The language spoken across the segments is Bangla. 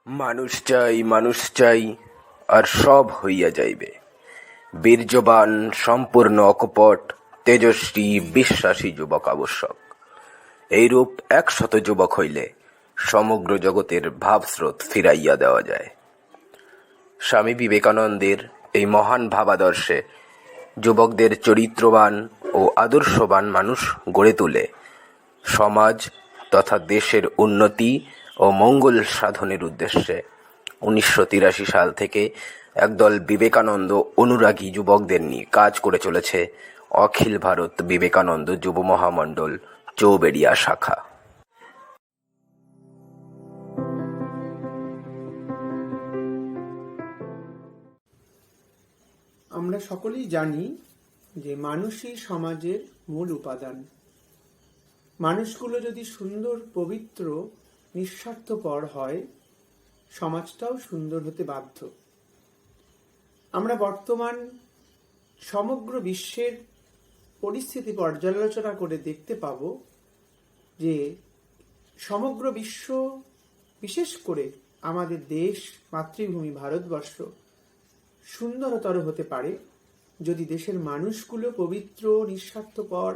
মানুষ চাই, আর সব হইয়া যাইবে। বীর্যবান, সম্পূর্ণ অকপট, তেজস্বী, বিশ্বাসী যুবক আবশ্যক। এইরূপ 100 যুবক হইলে সমগ্র জগতের ভাবস্রোত ফিরাইয়া দেওয়া যায়। স্বামী বিবেকানন্দের এই মহান ভাবাদর্শে যুবকদের চরিত্রবান ও আদর্শবান মানুষ গড়ে তুলে সমাজ তথা দেশের উন্নতি ও মঙ্গল সাধনের উদ্দেশ্যে 1983 সাল থেকে একদল বিবেকানন্দ অনুরাগী যুবকদের নিয়ে কাজ করে চলেছে অখিল ভারত বিবেকানন্দ যুব মহামণ্ডল চৌবেড়িয়া শাখা। আমরা সকলেই জানি যে মানুষই সমাজের মূল উপাদান। মানুষগুলো যদি সুন্দর, পবিত্র, নিঃস্বার্থপর হয়, সমাজটাও সুন্দর হতে বাধ্য। আমরা বর্তমান সমগ্র বিশ্বের পরিস্থিতি পর্যালোচনা করে দেখতে পাব যে সমগ্র বিশ্ব, বিশেষ করে আমাদের দেশ, মাতৃভূমি ভারতবর্ষ সুন্দরতর হতে পারে যদি দেশের মানুষগুলো পবিত্র, নিঃস্বার্থপর,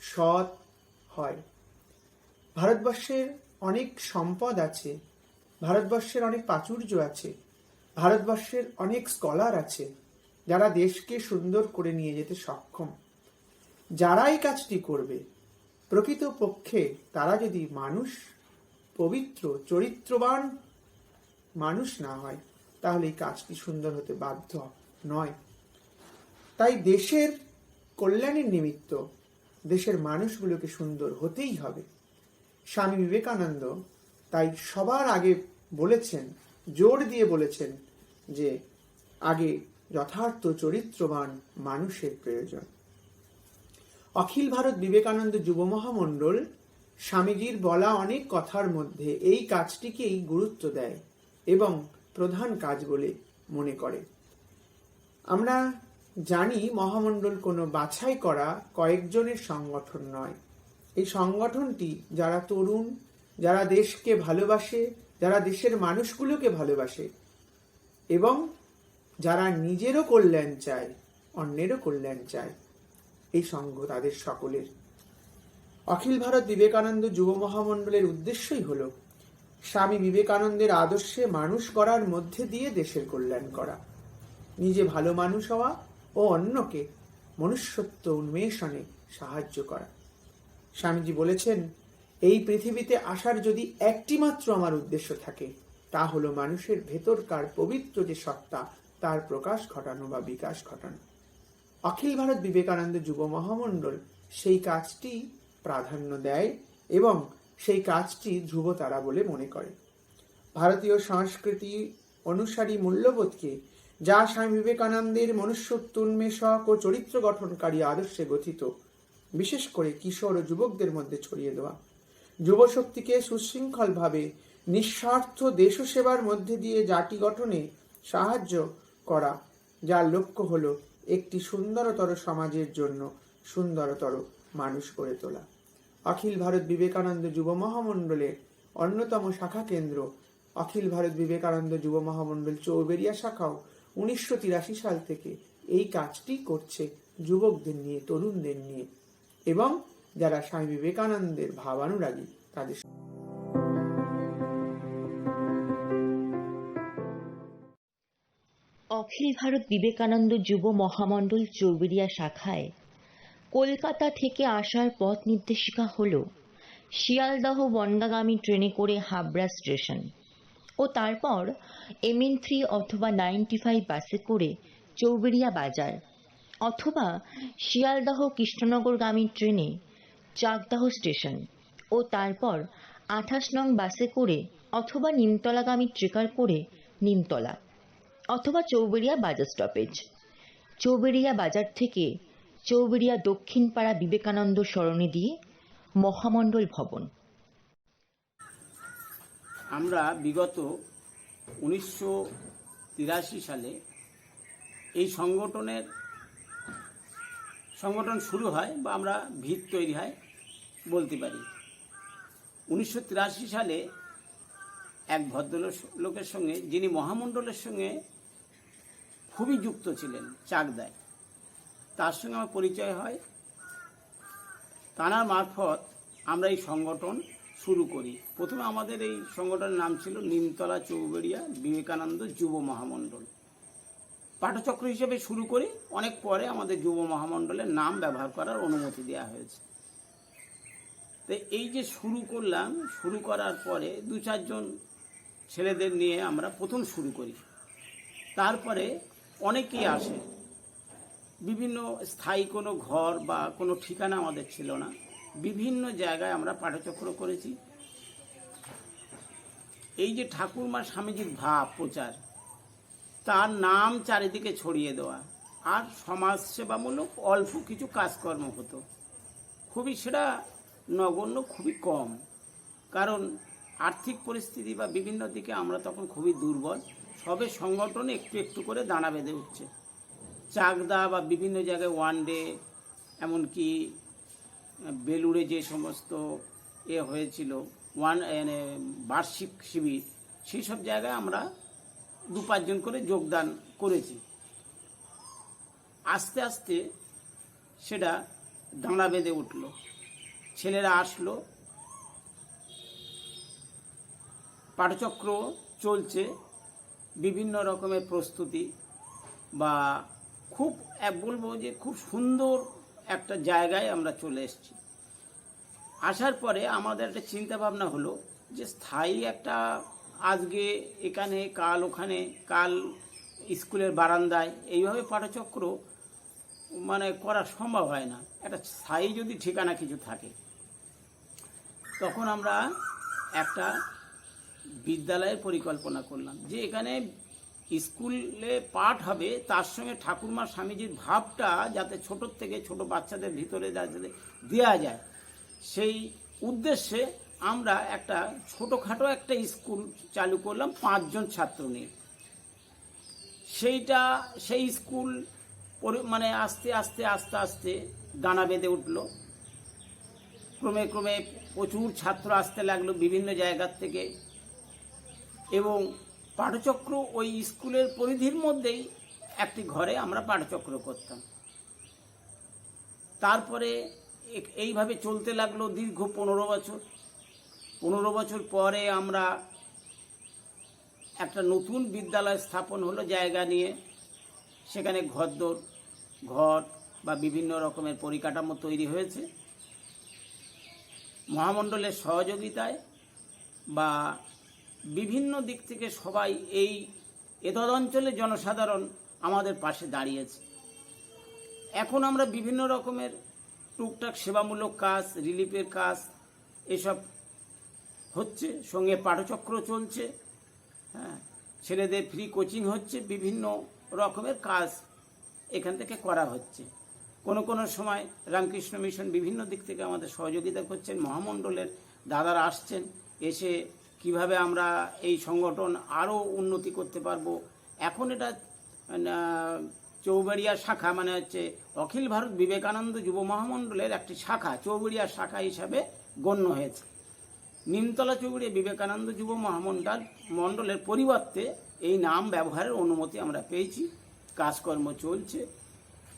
সৎ হয়। ভারতবর্ষের অনেক সম্পদ আছে, ভারতবর্ষের অনেক প্রাচুর্য আছে, ভারতবর্ষের অনেক স্কলার আছে যারা দেশকে সুন্দর করে নিয়ে যেতে সক্ষম। যারা এই কাজটি করবে, প্রকৃতপক্ষে তারা যদি মানুষ, পবিত্র, চরিত্রবান মানুষ না হয়, তাহলে এই কাজটি সুন্দর হতে বাধ্য নয়। তাই দেশের কল্যাণের নিমিত্ত দেশের মানুষগুলোকে সুন্দর হতেই হবে। স্বামী বিবেকানন্দ তাই সবার আগে বলেছেন, জোর দিয়ে বলেছেন যে আগে যথার্থ চরিত্রবান মানুষের প্রয়োজন। অখিল ভারত বিবেকানন্দ যুব মহামণ্ডল স্বামীজির বলা অনেক কথার মধ্যে এই কাজটিকেই গুরুত্ব দেয় এবং প্রধান কাজ বলে মনে করে। আমরা জানি মহামণ্ডল কোনো বাছাই করা কয়েকজনের সংগঠন নয়। এই সংগঠনটি যারা তরুণ, যারা দেশকে ভালোবাসে, যারা দেশের মানুষগুলোকে ভালোবাসে এবং যারা নিজেরও কল্যাণ চায়, অন্যেরও কল্যাণ চায়, এই সংঘ তাদের সকলের। অখিল ভারত বিবেকানন্দ যুব মহামণ্ডলের উদ্দেশ্যই হল স্বামী বিবেকানন্দের আদর্শে মানুষ গড়ার মধ্যে দিয়ে দেশের কল্যাণ করা, নিজে ভালো মানুষ হওয়া ও অন্যকে মনুষ্যত্ব উন্মেষণে সাহায্য করা। স্বামীজি বলেছেন, এই পৃথিবীতে আসার যদি একটি মাত্র আমার উদ্দেশ্য থাকে, তা হলো মানুষের ভেতরকার পবিত্র যে সত্তা, তার প্রকাশ ঘটানো বা বিকাশ ঘটানো। অখিল ভারত বিবেকানন্দ যুব মহামণ্ডল সেই কাজটি প্রাধান্য দেয় এবং সেই কাজটি ধ্রুবতারা বলে মনে করে। ভারতীয় সংস্কৃতি অনুসারী মূল্যবোধকে, যা স্বামী বিবেকানন্দের মনুষ্যত্ব উন্মেষক ও চরিত্র গঠনকারী আদর্শে গঠিত, বিশেষ করে কিশোর ও যুবকদের মধ্যে ছড়িয়ে দেওয়া, যুবশক্তিকে সুশৃঙ্খলভাবে নিঃস্বার্থ দেশ সেবার মধ্যে দিয়ে জাতি গঠনে সাহায্য করা, যার লক্ষ্য হল একটি সুন্দরতর সমাজের জন্য সুন্দরতর মানুষ গড়ে তোলা। অখিল ভারত বিবেকানন্দ যুব মহামণ্ডলের অন্যতম শাখা কেন্দ্র অখিল ভারত বিবেকানন্দ যুব মহামণ্ডল চৌবেড়িয়া শাখাও 1983 সাল থেকে এই কাজটি করছে যুবকদের নিয়ে, তরুণদের নিয়ে এবং যারা স্বামী বিবেকানন্দের ভাবানুরাগী তাদের। অখিল ভারত বিবেকানন্দ যুব মহামণ্ডল চৌবেড়িয়া শাখায় কলকাতা থেকে আসার পথ নির্দেশিকা হল শিয়ালদহ বনগাঁগামী ট্রেনে করে হাবড়া স্টেশন ও তারপর MN3 অথবা 95 বাসে করে চৌবেড়িয়া বাজার, অথবা শিয়ালদহ কৃষ্ণনগরগামী ট্রেনে চাকদাহ স্টেশন ও তারপর 28 নং বাসে করে অথবা নিমতলাগামী ট্রেকার করে নিমতলা অথবা চৌবেড়িয়া বাজার স্টপেজ। চৌবেড়িয়া বাজার থেকে চৌবেড়িয়া দক্ষিণ পাড়া বিবেকানন্দ সরণি দিয়ে মহামণ্ডল ভবন। আমরা বিগত 1983 সালে এই সংগঠন শুরু হয় বা আমরা ভিত তৈরি হয় বলতে পারি। 1983 সালে এক ভদ্রলোকের সঙ্গে, যিনি মহামণ্ডলের সঙ্গে খুবই যুক্ত ছিলেন চাকদায়, তার সঙ্গে আমার পরিচয় হয়। তাঁর মারফত আমরা এই সংগঠন শুরু করি। প্রথমে আমাদের এই সংগঠনের নাম ছিল নিমতলা চৌবেড়িয়া বিবেকানন্দ যুব মহামণ্ডল। পাঠচক্র হিসেবে শুরু করি, অনেক পরে আমাদের যুব মহামণ্ডলের নাম ব্যবহার করার অনুমতি দেওয়া হয়েছে। তো এই যে শুরু করলাম, শুরু করার পরে 2-4 জন ছেলেদের নিয়ে আমরা প্রথম শুরু করি। তারপরে অনেকেই আসে, বিভিন্ন স্থায়ী কোনো ঘর বা কোনো ঠিকানা আমাদের ছিল না, বিভিন্ন জায়গায় আমরা পাঠচক্র করেছি। এই যে ঠাকুরমা স্বামীজির ভাব প্রচার, তার নাম চারিদিকে ছড়িয়ে দেওয়া, আর সমাজসেবামূলক অল্প কিছু কাজকর্ম হতো, খুবই সেটা নগণ্য, খুবই কম। কারণ আর্থিক পরিস্থিতি বা বিভিন্ন দিকে আমরা তখন খুবই দুর্বল। সবে সংগঠনে একটু একটু করে দানা বেঁধে উঠছে। চাকদা বা বিভিন্ন জায়গায় ওয়ান ডে, এমনকি বেলুড়ে যে সমস্ত হয়েছিল বার্ষিক শিবির, সেই সব জায়গায় আমরা 2-5 জন করে যোগদান করেছি। আস্তে আস্তে সেটা দাঁড়া বেঁধে উঠল, ছেলেরা আসলো, পাঠচক্র চলছে, বিভিন্ন রকমের প্রস্তুতি, বা খুব বলবো যে খুব সুন্দর একটা জায়গায় আমরা চলে এসেছি। আসার পরে আমাদের একটা চিন্তা ভাবনা হলো যে স্থায়ী একটা, আজকে এখানে, কাল ওখানে, কাল স্কুলের বারান্দায়, এইভাবে পাঠচক্র করা সম্ভব হয় না। একটা স্থায়ী যদি ঠিকানা কিছু থাকে, তখন আমরা একটা বিদ্যালয়ের পরিকল্পনা করলাম যে এখানে স্কুলে পাঠ হবে, তার সঙ্গে ঠাকুরমা স্বামীজির ভাবটা যাতে ছোটোর থেকে ছোট বাচ্চাদের ভিতরে যাতে দেওয়া যায়, সেই উদ্দেশ্যে আমরা একটা ছোটোখাটো একটা স্কুল চালু করলাম 5 জন ছাত্র নিয়ে। সেই স্কুল আস্তে আস্তে আস্তে আস্তে দানা বেঁধে উঠল। ক্রমে ক্রমে প্রচুর ছাত্র আসতে লাগলো বিভিন্ন জায়গার থেকে, এবং পাঠচক্র ওই স্কুলের পরিধির মধ্যেই একটি ঘরে আমরা পাঠচক্র করতাম। তারপরে এইভাবে চলতে লাগলো দীর্ঘ 15 বছর। 15 বছর পরে আমরা একটা নতুন বিদ্যালয় স্থাপন হলো জায়গা নিয়ে। সেখানে ঘর বা বিভিন্ন রকমের পরিকাঠামো তৈরি হয়েছে। মহামণ্ডলের সহযোগিতায় বা বিভিন্ন দিক থেকে সবাই এই এতদ অঞ্চলের জনসাধারণ আমাদের পাশে দাঁড়িয়েছে। এখন আমরা বিভিন্ন রকমের টুকটাক সেবামূলক কাজ, রিলিফের কাজ, এসব হচ্ছে, সঙ্গে পাঠচক্র চলছে। হ্যাঁ, ছেলেদের ফ্রি কোচিং হচ্ছে, বিভিন্ন রকমের কাজ এখান থেকে করা হচ্ছে। কোনো কোনো সময় রামকৃষ্ণ মিশন বিভিন্ন দিক থেকে আমাদের সহযোগিতা করছেন, মহামণ্ডলের দাদারা আসছেন, এসে কিভাবে আমরা এই সংগঠন আরও উন্নতি করতে পারবো। এখন এটা চৌবেড়িয়া শাখা, অখিল ভারত বিবেকানন্দ যুব মহামণ্ডলের একটি শাখা, চৌবেড়িয়া শাখা হিসাবে গণ্য হয়েছে। নিমতলা চৌবেড়িয়া বিবেকানন্দ যুব মহামণ্ডলের পরিবর্তে এই নাম ব্যবহারের অনুমতি আমরা পেয়েছি। কাজকর্ম চলছে,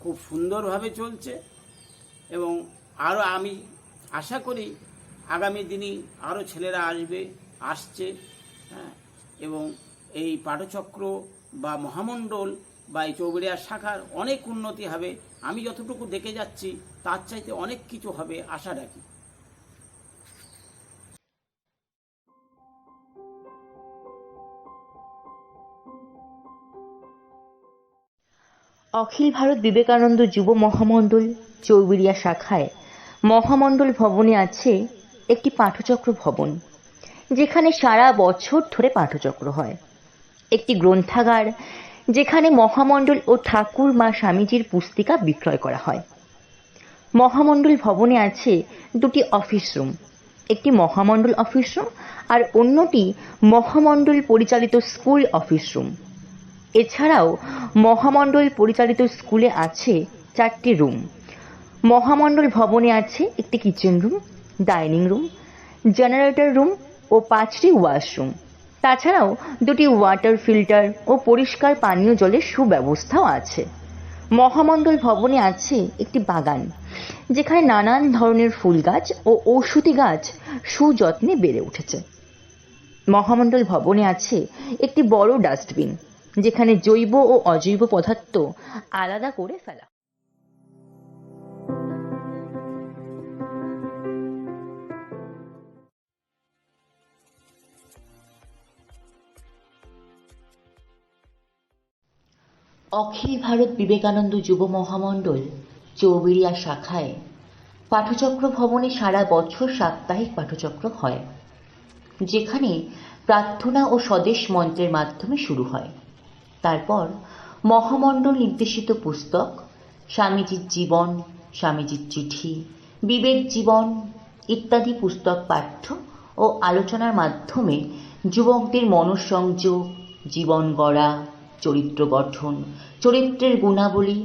খুব সুন্দরভাবে চলছে, এবং আরও আমি আশা করি আগামী দিনে আরও ছেলেরা আসছে। হ্যাঁ, এবং এই পাঠচক্র বা মহামণ্ডল বা এই চৌবেড়িয়া শাখার অনেক উন্নতি হবে। আমি যতটুকু দেখে যাচ্ছি তার চাইতে অনেক কিছু হবে আশা রাখি। অখিল ভারত বিবেকানন্দ যুব মহামণ্ডল চৌবেড়িয়া শাখায় মহামণ্ডল ভবনে আছে একটি পাঠচক্র ভবন, যেখানে সারা বছর ধরে পাঠচক্র হয়। একটি গ্রন্থাগার, যেখানে মহামণ্ডল ও ঠাকুর মা স্বামীজির পুস্তিকা বিক্রয় করা হয়। মহামণ্ডল ভবনে আছে 2টি অফিস রুম, একটি মহামণ্ডল অফিস রুম আর অন্যটি মহামণ্ডল পরিচালিত স্কুল অফিস রুম। এছাড়াও মহামণ্ডল পরিচালিত স্কুলে আছে 4টি রুম। মহামণ্ডল ভবনে আছে একটি kitchen room, dining room, generator room ও 5টি ওয়াশরুম। তাছাড়াও দুটি ওয়াটার ফিল্টার ও পরিষ্কার পানীয় জলের সুব্যবস্থাও আছে। মহামণ্ডল ভবনে আছে একটি বাগান, যেখানে নানান ধরনের ফুল গাছ ও ঔষধি গাছ সুযত্নে বেড়ে উঠেছে। মহামণ্ডল ভবনে আছে একটি বড় ডাস্টবিন, যেখানে জৈব ও অজৈব পদার্থ আলাদা করে ফেলা। অখিল ভারত বিবেকানন্দ যুব মহামণ্ডল চৌবেড়িয়া শাখায় পাঠচক্র ভবনে সারা বছর সাপ্তাহিক পাঠচক্র হয়, যেখানে প্রার্থনা ও স্বদেশ মন্ত্রের মাধ্যমে শুরু হয়। তারপর মহামণ্ডল নির্দেশিত পুস্তক, স্বামীজির জীবন, স্বামীজির চিঠি, বিবেক জীবন ইত্যাদি পুস্তক পাঠ্য ও আলোচনার মাধ্যমে যুবকদের মনঃসংযোগ, জীবন গড়া, চরিত্র গঠন, চরিত্রের গুণাবলী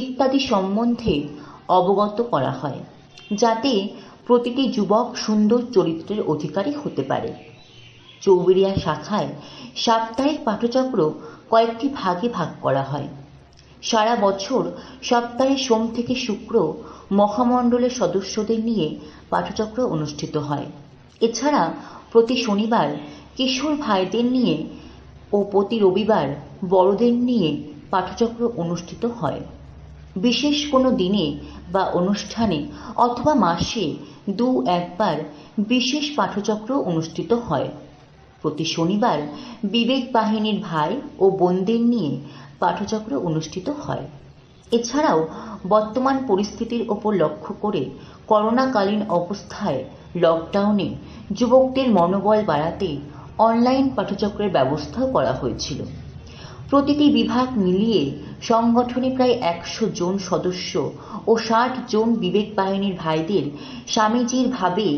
ইত্যাদি সম্বন্ধে অবগত করা হয়, যাতে প্রতিটি যুবক সুন্দর চরিত্রের অধিকারী হতে পারে। চৌবেড়িয়া শাখায় সাপ্তাহিক পাঠচক্র কয়েকটি ভাগে ভাগ করা হয়। সারা বছর সপ্তাহে সোম থেকে শুক্র মহামণ্ডলের সদস্যদের নিয়ে পাঠচক্র অনুষ্ঠিত হয়। এছাড়া প্রতি শনিবার কিশোর ভাইদের নিয়ে ও প্রতি রবিবার বড়দের নিয়ে পাঠচক্র অনুষ্ঠিত হয়। বিশেষ কোনো দিনে বা অনুষ্ঠানে অথবা মাসে একবার বিশেষ পাঠচক্র অনুষ্ঠিত হয়। প্রতি শনিবার বিবেক বাহিনীর ভাই ও বোনদের নিয়ে পাঠচক্র অনুষ্ঠিত হয়। এছাড়াও বর্তমান পরিস্থিতির ওপর লক্ষ্য করে করোনাকালীন অবস্থায় লকডাউনে যুবকদের মনোবল বাড়াতে অনলাইন পাঠচক্রের ব্যবস্থাও করা হয়েছিল। প্রতিটি বিভাগ মিলিয়ে সংগঠনে প্রায় 100 জন সদস্য ও 60 জন বিবেক বাহিনীর ভাইদের স্বামীজির ভাবে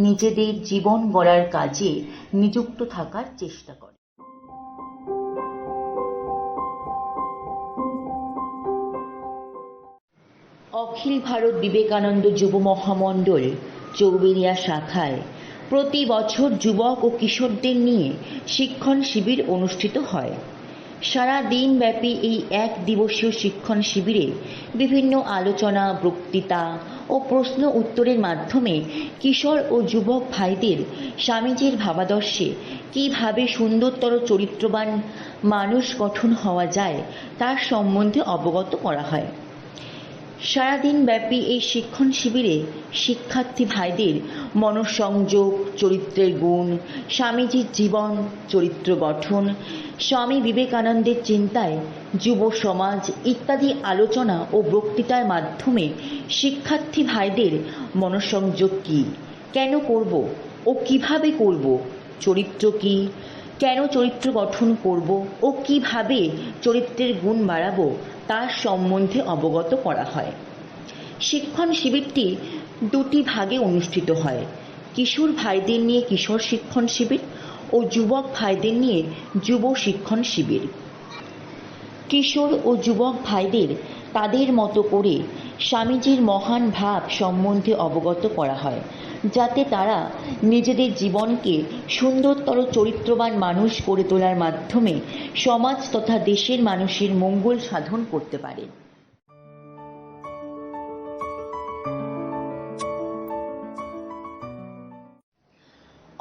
নিজেদের জীবন গড়ার কাজে নিযুক্ত থাকার চেষ্টা করে। অখিল ভারত বিবেকানন্দ যুব মহামণ্ডল চৌবেড়িয়া শাখায় প্রতি বছর যুবক ও কিশোরদের নিয়ে শিক্ষণ শিবির অনুষ্ঠিত হয়। সারা দিন ব্যাপী এই এক দিবসীয় শিক্ষণ শিবিরে বিভিন্ন আলোচনা, বক্তৃতা ও প্রশ্ন উত্তরের মাধ্যমে কিশোর ও যুবক ভাইদের স্বামীজির ভাবাদর্শে কিভাবে সুন্দরতর চরিত্রবান মানুষ গঠন হওয়া যায় তার সম্বন্ধে অবগত করা হয়। সারাদিন ব্যাপী এই শিক্ষণ শিবিরে শিক্ষার্থী ভাইদের মনঃসংযোগ, চরিত্রের গুণ, স্বামীজির জীবন, চরিত্র গঠন, স্বামী বিবেকানন্দের চিন্তায় যুব সমাজ ইত্যাদি আলোচনা ও বক্তৃতার মাধ্যমে শিক্ষার্থী ভাইদের মনঃসংযোগ কী, কেন করব ও কিভাবে করব, চরিত্র কী, কেন চরিত্র গঠন করব ও কিভাবে চরিত্রের গুণ বাড়াবো তার সম্বন্ধে অবগত করা হয়। শিক্ষণ শিবিরটি দুটি ভাগে অনুষ্ঠিত হয়: কিশোর ভাইদের নিয়ে কিশোর শিক্ষণ শিবির ও যুবক ভাইদের নিয়ে যুব শিক্ষণ শিবির। কিশোর ও যুবক ভাইদের তাদের মতো করে স্বামীজির মহান ভাব সম্বন্ধে অবগত করা হয়, যাতে তারা নিজেদের জীবনকে সুন্দরতর চরিত্রবান মানুষ করে তোলার মাধ্যমে সমাজ তথা দেশের মানুষের মঙ্গল সাধন করতে পারে।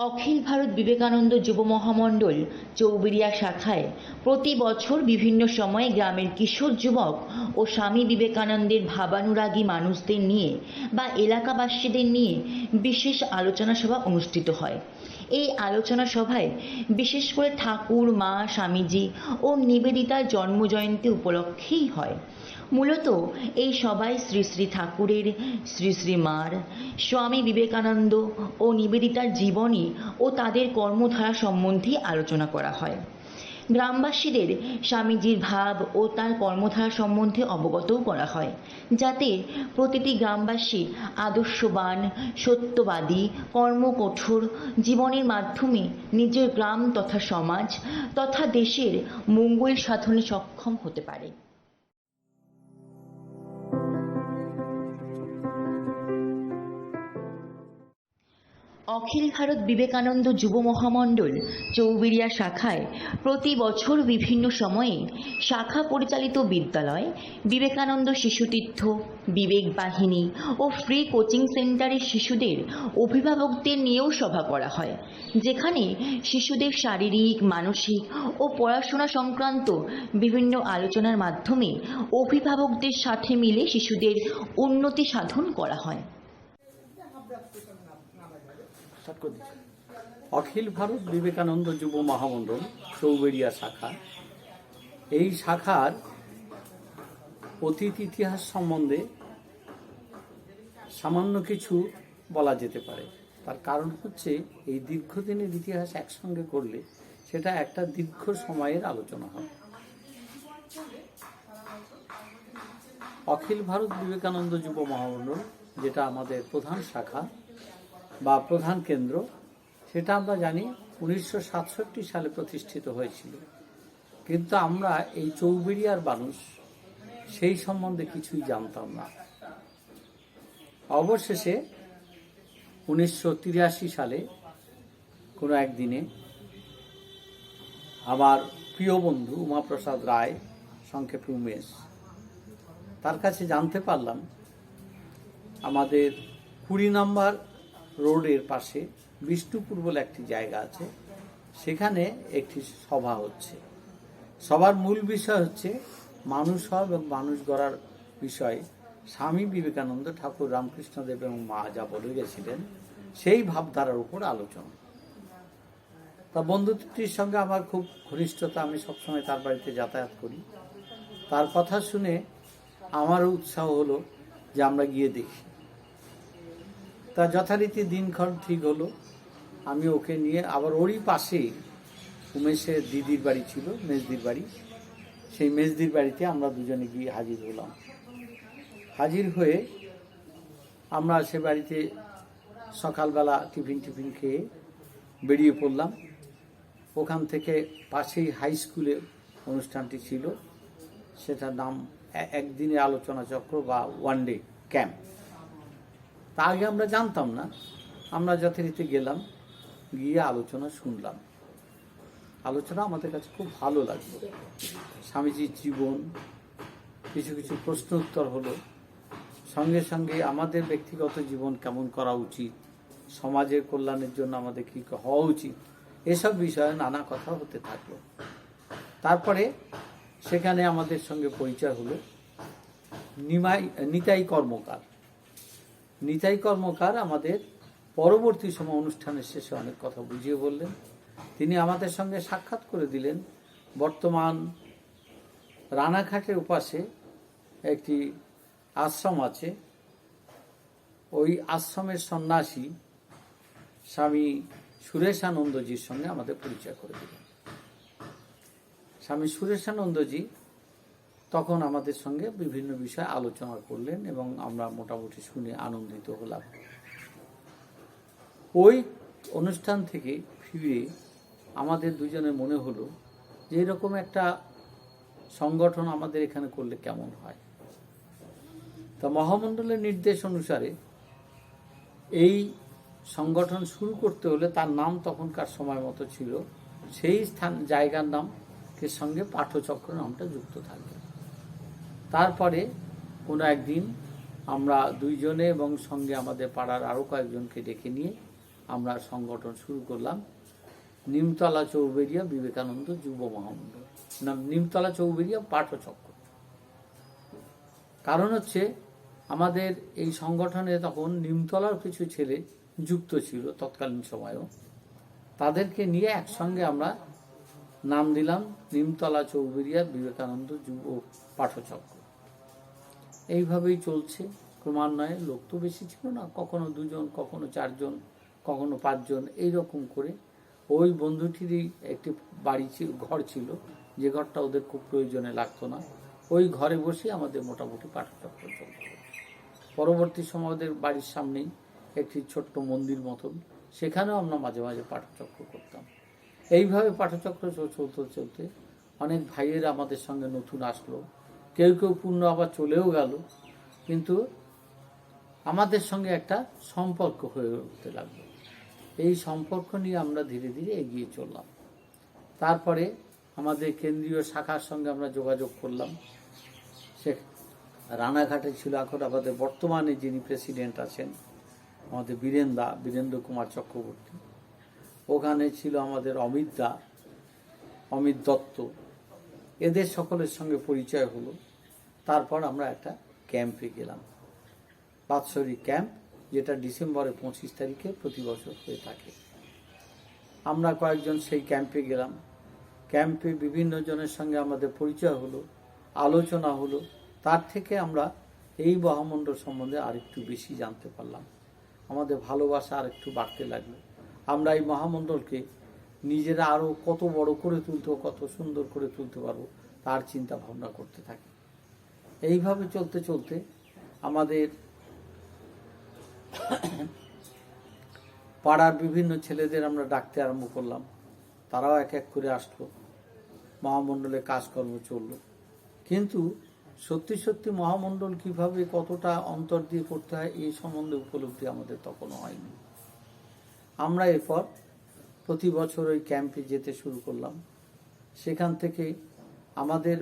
অখিল ভারত বিবেকানন্দ যুব মহামণ্ডল চৌবেড়িয়া শাখায় প্রতি বছর বিভিন্ন সময়ে গ্রামের কিশোর যুবক ও স্বামী বিবেকানন্দের ভাবানুরাগী মানুষদের নিয়ে বা এলাকাবাসীদের নিয়ে বিশেষ আলোচনা সভা অনুষ্ঠিত হয়। এই আলোচনা সভায় বিশেষ করে ঠাকুর, মা, স্বামীজি ও নিবেদিতার জন্মজয়ন্তী উপলক্ষেই হয়। মূলত এই সভায় শ্রী শ্রী ঠাকুরের, শ্রী শ্রী মার, স্বামী বিবেকানন্দ ও নিবেদিতার জীবনী ও তাদের কর্মধারা সম্বন্ধে আলোচনা করা হয়। গ্রামবাসীদের স্বামীজির ভাব ও তার কর্মধারা সম্বন্ধে অবগতও করা হয়, যাতে প্রতিটি গ্রামবাসী আদর্শবান, সত্যবাদী, কর্মকঠোর জীবনের মাধ্যমে নিজের গ্রাম তথা সমাজ তথা দেশের মঙ্গল সাধনে সক্ষম হতে পারে। অখিল ভারত বিবেকানন্দ যুব মহামণ্ডল চৌবেড়িয়া শাখায় প্রতি বছর বিভিন্ন সময়ে শাখা পরিচালিত বিদ্যালয়, বিবেকানন্দ শিশুতীর্থ, বিবেক বাহিনী ও ফ্রি কোচিং সেন্টারের শিশুদের অভিভাবকদের নিয়েও সভা করা হয়, যেখানে শিশুদের শারীরিক, মানসিক ও পড়াশোনা সংক্রান্ত বিভিন্ন আলোচনার মাধ্যমে অভিভাবকদের সাথে মিলে শিশুদের উন্নতি সাধন করা হয়। অখিল ভারত বিবেকানন্দ যুব মহামণ্ডল চৌবেড়িয়া শাখা, এই শাখার অতীত ইতিহাস সম্বন্ধে সামান্য কিছু বলা যেতে পারে। তার কারণ হচ্ছে, এই দীর্ঘদিনের ইতিহাস একসঙ্গে করলে সেটা একটা দীর্ঘ সময়ের আলোচনা হবে। অখিল ভারত বিবেকানন্দ যুব মহামণ্ডল, যেটা আমাদের প্রধান শাখা বা প্রধান কেন্দ্র, সেটা আমরা জানি 1967 সালে প্রতিষ্ঠিত হয়েছিল। কিন্তু আমরা এই চৌবেড়িয়ার মানুষ সেই সম্বন্ধে কিছুই জানতাম না। অবশেষে 1983 সালে কোনো একদিনে আমার প্রিয় বন্ধু উমাপ্রসাদ রায়, সংক্ষেপে উমেশ, তার কাছে জানতে পারলাম আমাদের 20 নম্বর রোডের পাশে বিষ্ণুপুর বলে একটি জায়গা আছে, সেখানে একটি সভা হচ্ছে। সবার মূল বিষয় হচ্ছে মানুষ হওয়া এবং মানুষ গড়ার বিষয়। স্বামী বিবেকানন্দ, ঠাকুর রামকৃষ্ণদেব এবং মা যা বলে গেছিলেন সেই ভাবধারার উপর আলোচনা। তা বন্ধুটির সঙ্গে আমার খুব ঘনিষ্ঠতা, আমি সবসময় তার বাড়িতে যাতায়াত করি। তার কথা শুনে আমারও উৎসাহ হলো যে আমরা গিয়ে দেখি। তা যথারীতি দিনক্ষণ ঠিক হলো, আমি ওকে নিয়ে, আবার ওরই পাশেই উমেশের দিদির বাড়ি ছিল, মেজদির বাড়ি, সেই মেজদির বাড়িতে আমরা দুজনে গিয়ে হাজির হলাম। হাজির হয়ে আমরা সে বাড়িতে সকালবেলা টিফিন খেয়ে বেরিয়ে পড়লাম। ওখান থেকে পাশেই হাই স্কুলে অনুষ্ঠানটি ছিল, সেটার নাম একদিনের আলোচনা চক্র বা ওয়ান ডে ক্যাম্প। তা আগে আমরা জানতাম না। আমরা যথারীতি গেলাম, গিয়ে আলোচনা শুনলাম। আলোচনা আমাদের কাছে খুব ভালো লাগলো। স্বামীজির জীবন, কিছু কিছু প্রশ্ন উত্তর হলো, সঙ্গে সঙ্গে আমাদের ব্যক্তিগত জীবন কেমন করা উচিত, সমাজের কল্যাণের জন্য আমাদের কী হওয়া উচিত, এসব বিষয়ে নানা কথা হতে থাকলো। তারপরে সেখানে আমাদের সঙ্গে পরিচয় হলো নিতাই কর্মকার। নিতাই কর্মকার আমাদের পরবর্তী সময় অনুষ্ঠানের শেষে অনেক কথা বুঝিয়ে বললেন। তিনি আমাদের সঙ্গে সাক্ষাৎ করে দিলেন বর্তমান রানাঘাটের উপাসে একটি আশ্রম আছে, ওই আশ্রমের সন্ন্যাসী স্বামী সুরেশানন্দজির সঙ্গে আমাদের পরিচয় করে দিলেন। স্বামী সুরেশানন্দজি তখন আমাদের সঙ্গে বিভিন্ন বিষয়ে আলোচনা করলেন এবং আমরা মোটামুটি শুনে আনন্দিত হলাম। ওই অনুষ্ঠান থেকে ফিরে আমাদের দুজনের মনে হলো যে এরকম একটা সংগঠন আমাদের এখানে করলে কেমন হয়। তা মহামণ্ডলের নির্দেশ অনুসারে এই সংগঠন শুরু করতে হলে তার নাম তখনকার সময় মতো ছিল, সেই জায়গার নামকে সঙ্গে পাঠচক্র নামটা যুক্ত থাকবে। তারপরে কোনো একদিন আমরা দুইজনে এবং সঙ্গে আমাদের পাড়ার আরও কয়েকজনকে ডেকে নিয়ে আমরা সংগঠন শুরু করলাম, নিমতলা চৌবেড়িয়া বিবেকানন্দ যুব মহামণ্ডল, নিমতলা চৌবেড়িয়া পাঠচক্র। কারণ হচ্ছে আমাদের এই সংগঠনে তখন নিমতলার কিছু ছেলে যুক্ত ছিল তৎকালীন সময়েও, তাদেরকে নিয়ে একসঙ্গে আমরা নাম দিলাম নিমতলা চৌবেড়িয়া বিবেকানন্দ যুব পাঠচক্র। এইভাবেই চলছে। ক্রমান্বয়ে লোক তো বেশি ছিল না, কখনো 2 জন, কখনো 4 জন, কখনো 5 জন, এইরকম করে। ওই বন্ধুটিরই একটি বাড়ি ছিল, ঘর ছিল, যে ঘরটা ওদের খুব প্রয়োজনে লাগতো না, ওই ঘরে বসে আমাদের মোটামুটি পাঠচক্র চলত। পরবর্তী সময় ওদের বাড়ির সামনেই একটি ছোট্ট মন্দির মতন, সেখানেও আমরা মাঝে মাঝে পাঠচক্র করতাম। এইভাবে পাঠচক্র চলতে চলতে অনেক ভাইয়েরা আমাদের সঙ্গে নতুন আসলো, কেউ কেউ পূর্ণ আবার চলেও গেল, কিন্তু আমাদের সঙ্গে একটা সম্পর্ক হয়ে উঠতে লাগলো। এই সম্পর্ক নিয়ে আমরা ধীরে ধীরে এগিয়ে চললাম। তারপরে আমাদের কেন্দ্রীয় শাখার সঙ্গে আমরা যোগাযোগ করলাম। সে রানাঘাটে ছিল, এখন আমাদের বর্তমানে যিনি প্রেসিডেন্ট আছেন আমাদের বীরেন্দ্র কুমার চক্রবর্তী, ওখানে ছিল আমাদের অমিত দত্ত, এদের সকলের সঙ্গে পরিচয় হলো। তারপর আমরা একটা ক্যাম্পে গেলাম, বাৎসরিক ক্যাম্প, যেটা ডিসেম্বরের 25 তারিখে প্রতি বছর হয়ে থাকে। আমরা কয়েকজন সেই ক্যাম্পে গেলাম। ক্যাম্পে বিভিন্ন জনের সঙ্গে আমাদের পরিচয় হলো, আলোচনা হলো। তার থেকে আমরা এই মহামণ্ডল সম্বন্ধে আরেকটু বেশি জানতে পারলাম। আমাদের ভালোবাসা আরেকটু বাড়তে লাগলো। আমরা এই মহামণ্ডলকে নিজেরা আরও কত বড় করে তুলতে, কত সুন্দর করে তুলতে পারবো, তার চিন্তা ভাবনা করতে থাকি। এইভাবে চলতে চলতে আমাদের পাড়ার বিভিন্ন ছেলেদের আমরা ডাকতে আরম্ভ করলাম। তারাও এক এক করে আসলো, মহামণ্ডলে কাজকর্ম চলল। কিন্তু সত্যি সত্যি মহামণ্ডল কিভাবে কতটা অন্তর দিয়ে করতে হয় এই সম্বন্ধে উপলব্ধি আমাদের তখনও হয়নি। আমরা এরপর প্রতি বছর ওই ক্যাম্পে যেতে শুরু করলাম। সেখান থেকে আমাদের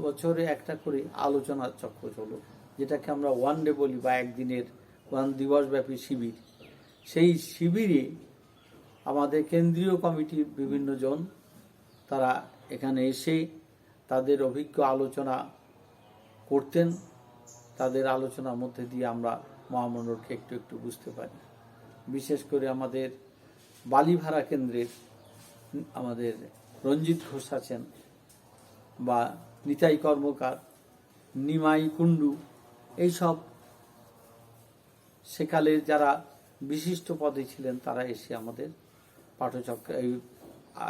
বছরে একটা করে আলোচনা চক্র হলো, যেটাকে আমরা ওয়ান ডে বলি, বা একদিনের দিবসব্যাপী শিবির। সেই শিবিরে আমাদের কেন্দ্রীয় কমিটির বিভিন্ন জন তারা এখানে এসে তাদের অভিজ্ঞ আলোচনা করতেন। তাদের আলোচনার মধ্যে দিয়ে আমরা মহামণ্ডলকে একটু একটু বুঝতে পারি। বিশেষ করে আমাদের বালিভাড়া কেন্দ্রের আমাদের রঞ্জিত ঘোষ আছেন, বা নিতাই কর্মকার, নিমাই কুণ্ডু, এইসব সেকালের যারা বিশিষ্ট পদে ছিলেন তারা এসে আমাদের পাঠচক্র এই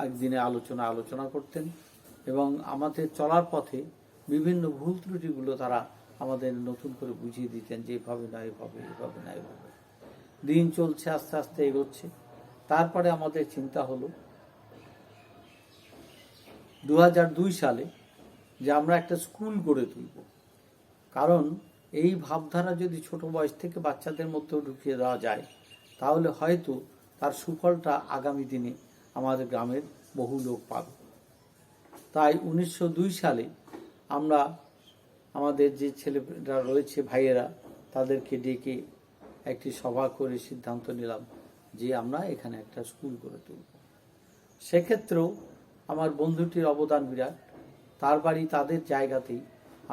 একদিনে আলোচনা করতেন এবং আমাদের চলার পথে বিভিন্ন ভুল ত্রুটিগুলো তারা আমাদের নতুন করে বুঝিয়ে দিতেন যে এভাবে না এভাবে, এভাবে না এভাবে। দিন চলছে, আস্তে আস্তে এগোচ্ছে। তারপরে আমাদের চিন্তা হলো 2002 সালে যে আমরা একটা স্কুল গড়ে তুলব। কারণ এই ভাবধারা যদি ছোট বয়স থেকে বাচ্চাদের মধ্যেও ঢুকিয়ে দেওয়া যায়, তাহলে হয়তো তার সুফলটা আগামী দিনে আমাদের গ্রামের বহু লোক পাবে। তাই 1902 সালে আমরা আমাদের যে ছেলেরা রয়েছে, ভাইয়েরা, তাদেরকে ডেকে একটি সভা করে সিদ্ধান্ত নিলাম যে আমরা এখানে একটা স্কুল গড়ে তুলব। সেক্ষেত্রেও আমার বন্ধুটির অবদান বিরাট। তার বাড়ি তাদের জায়গাতেই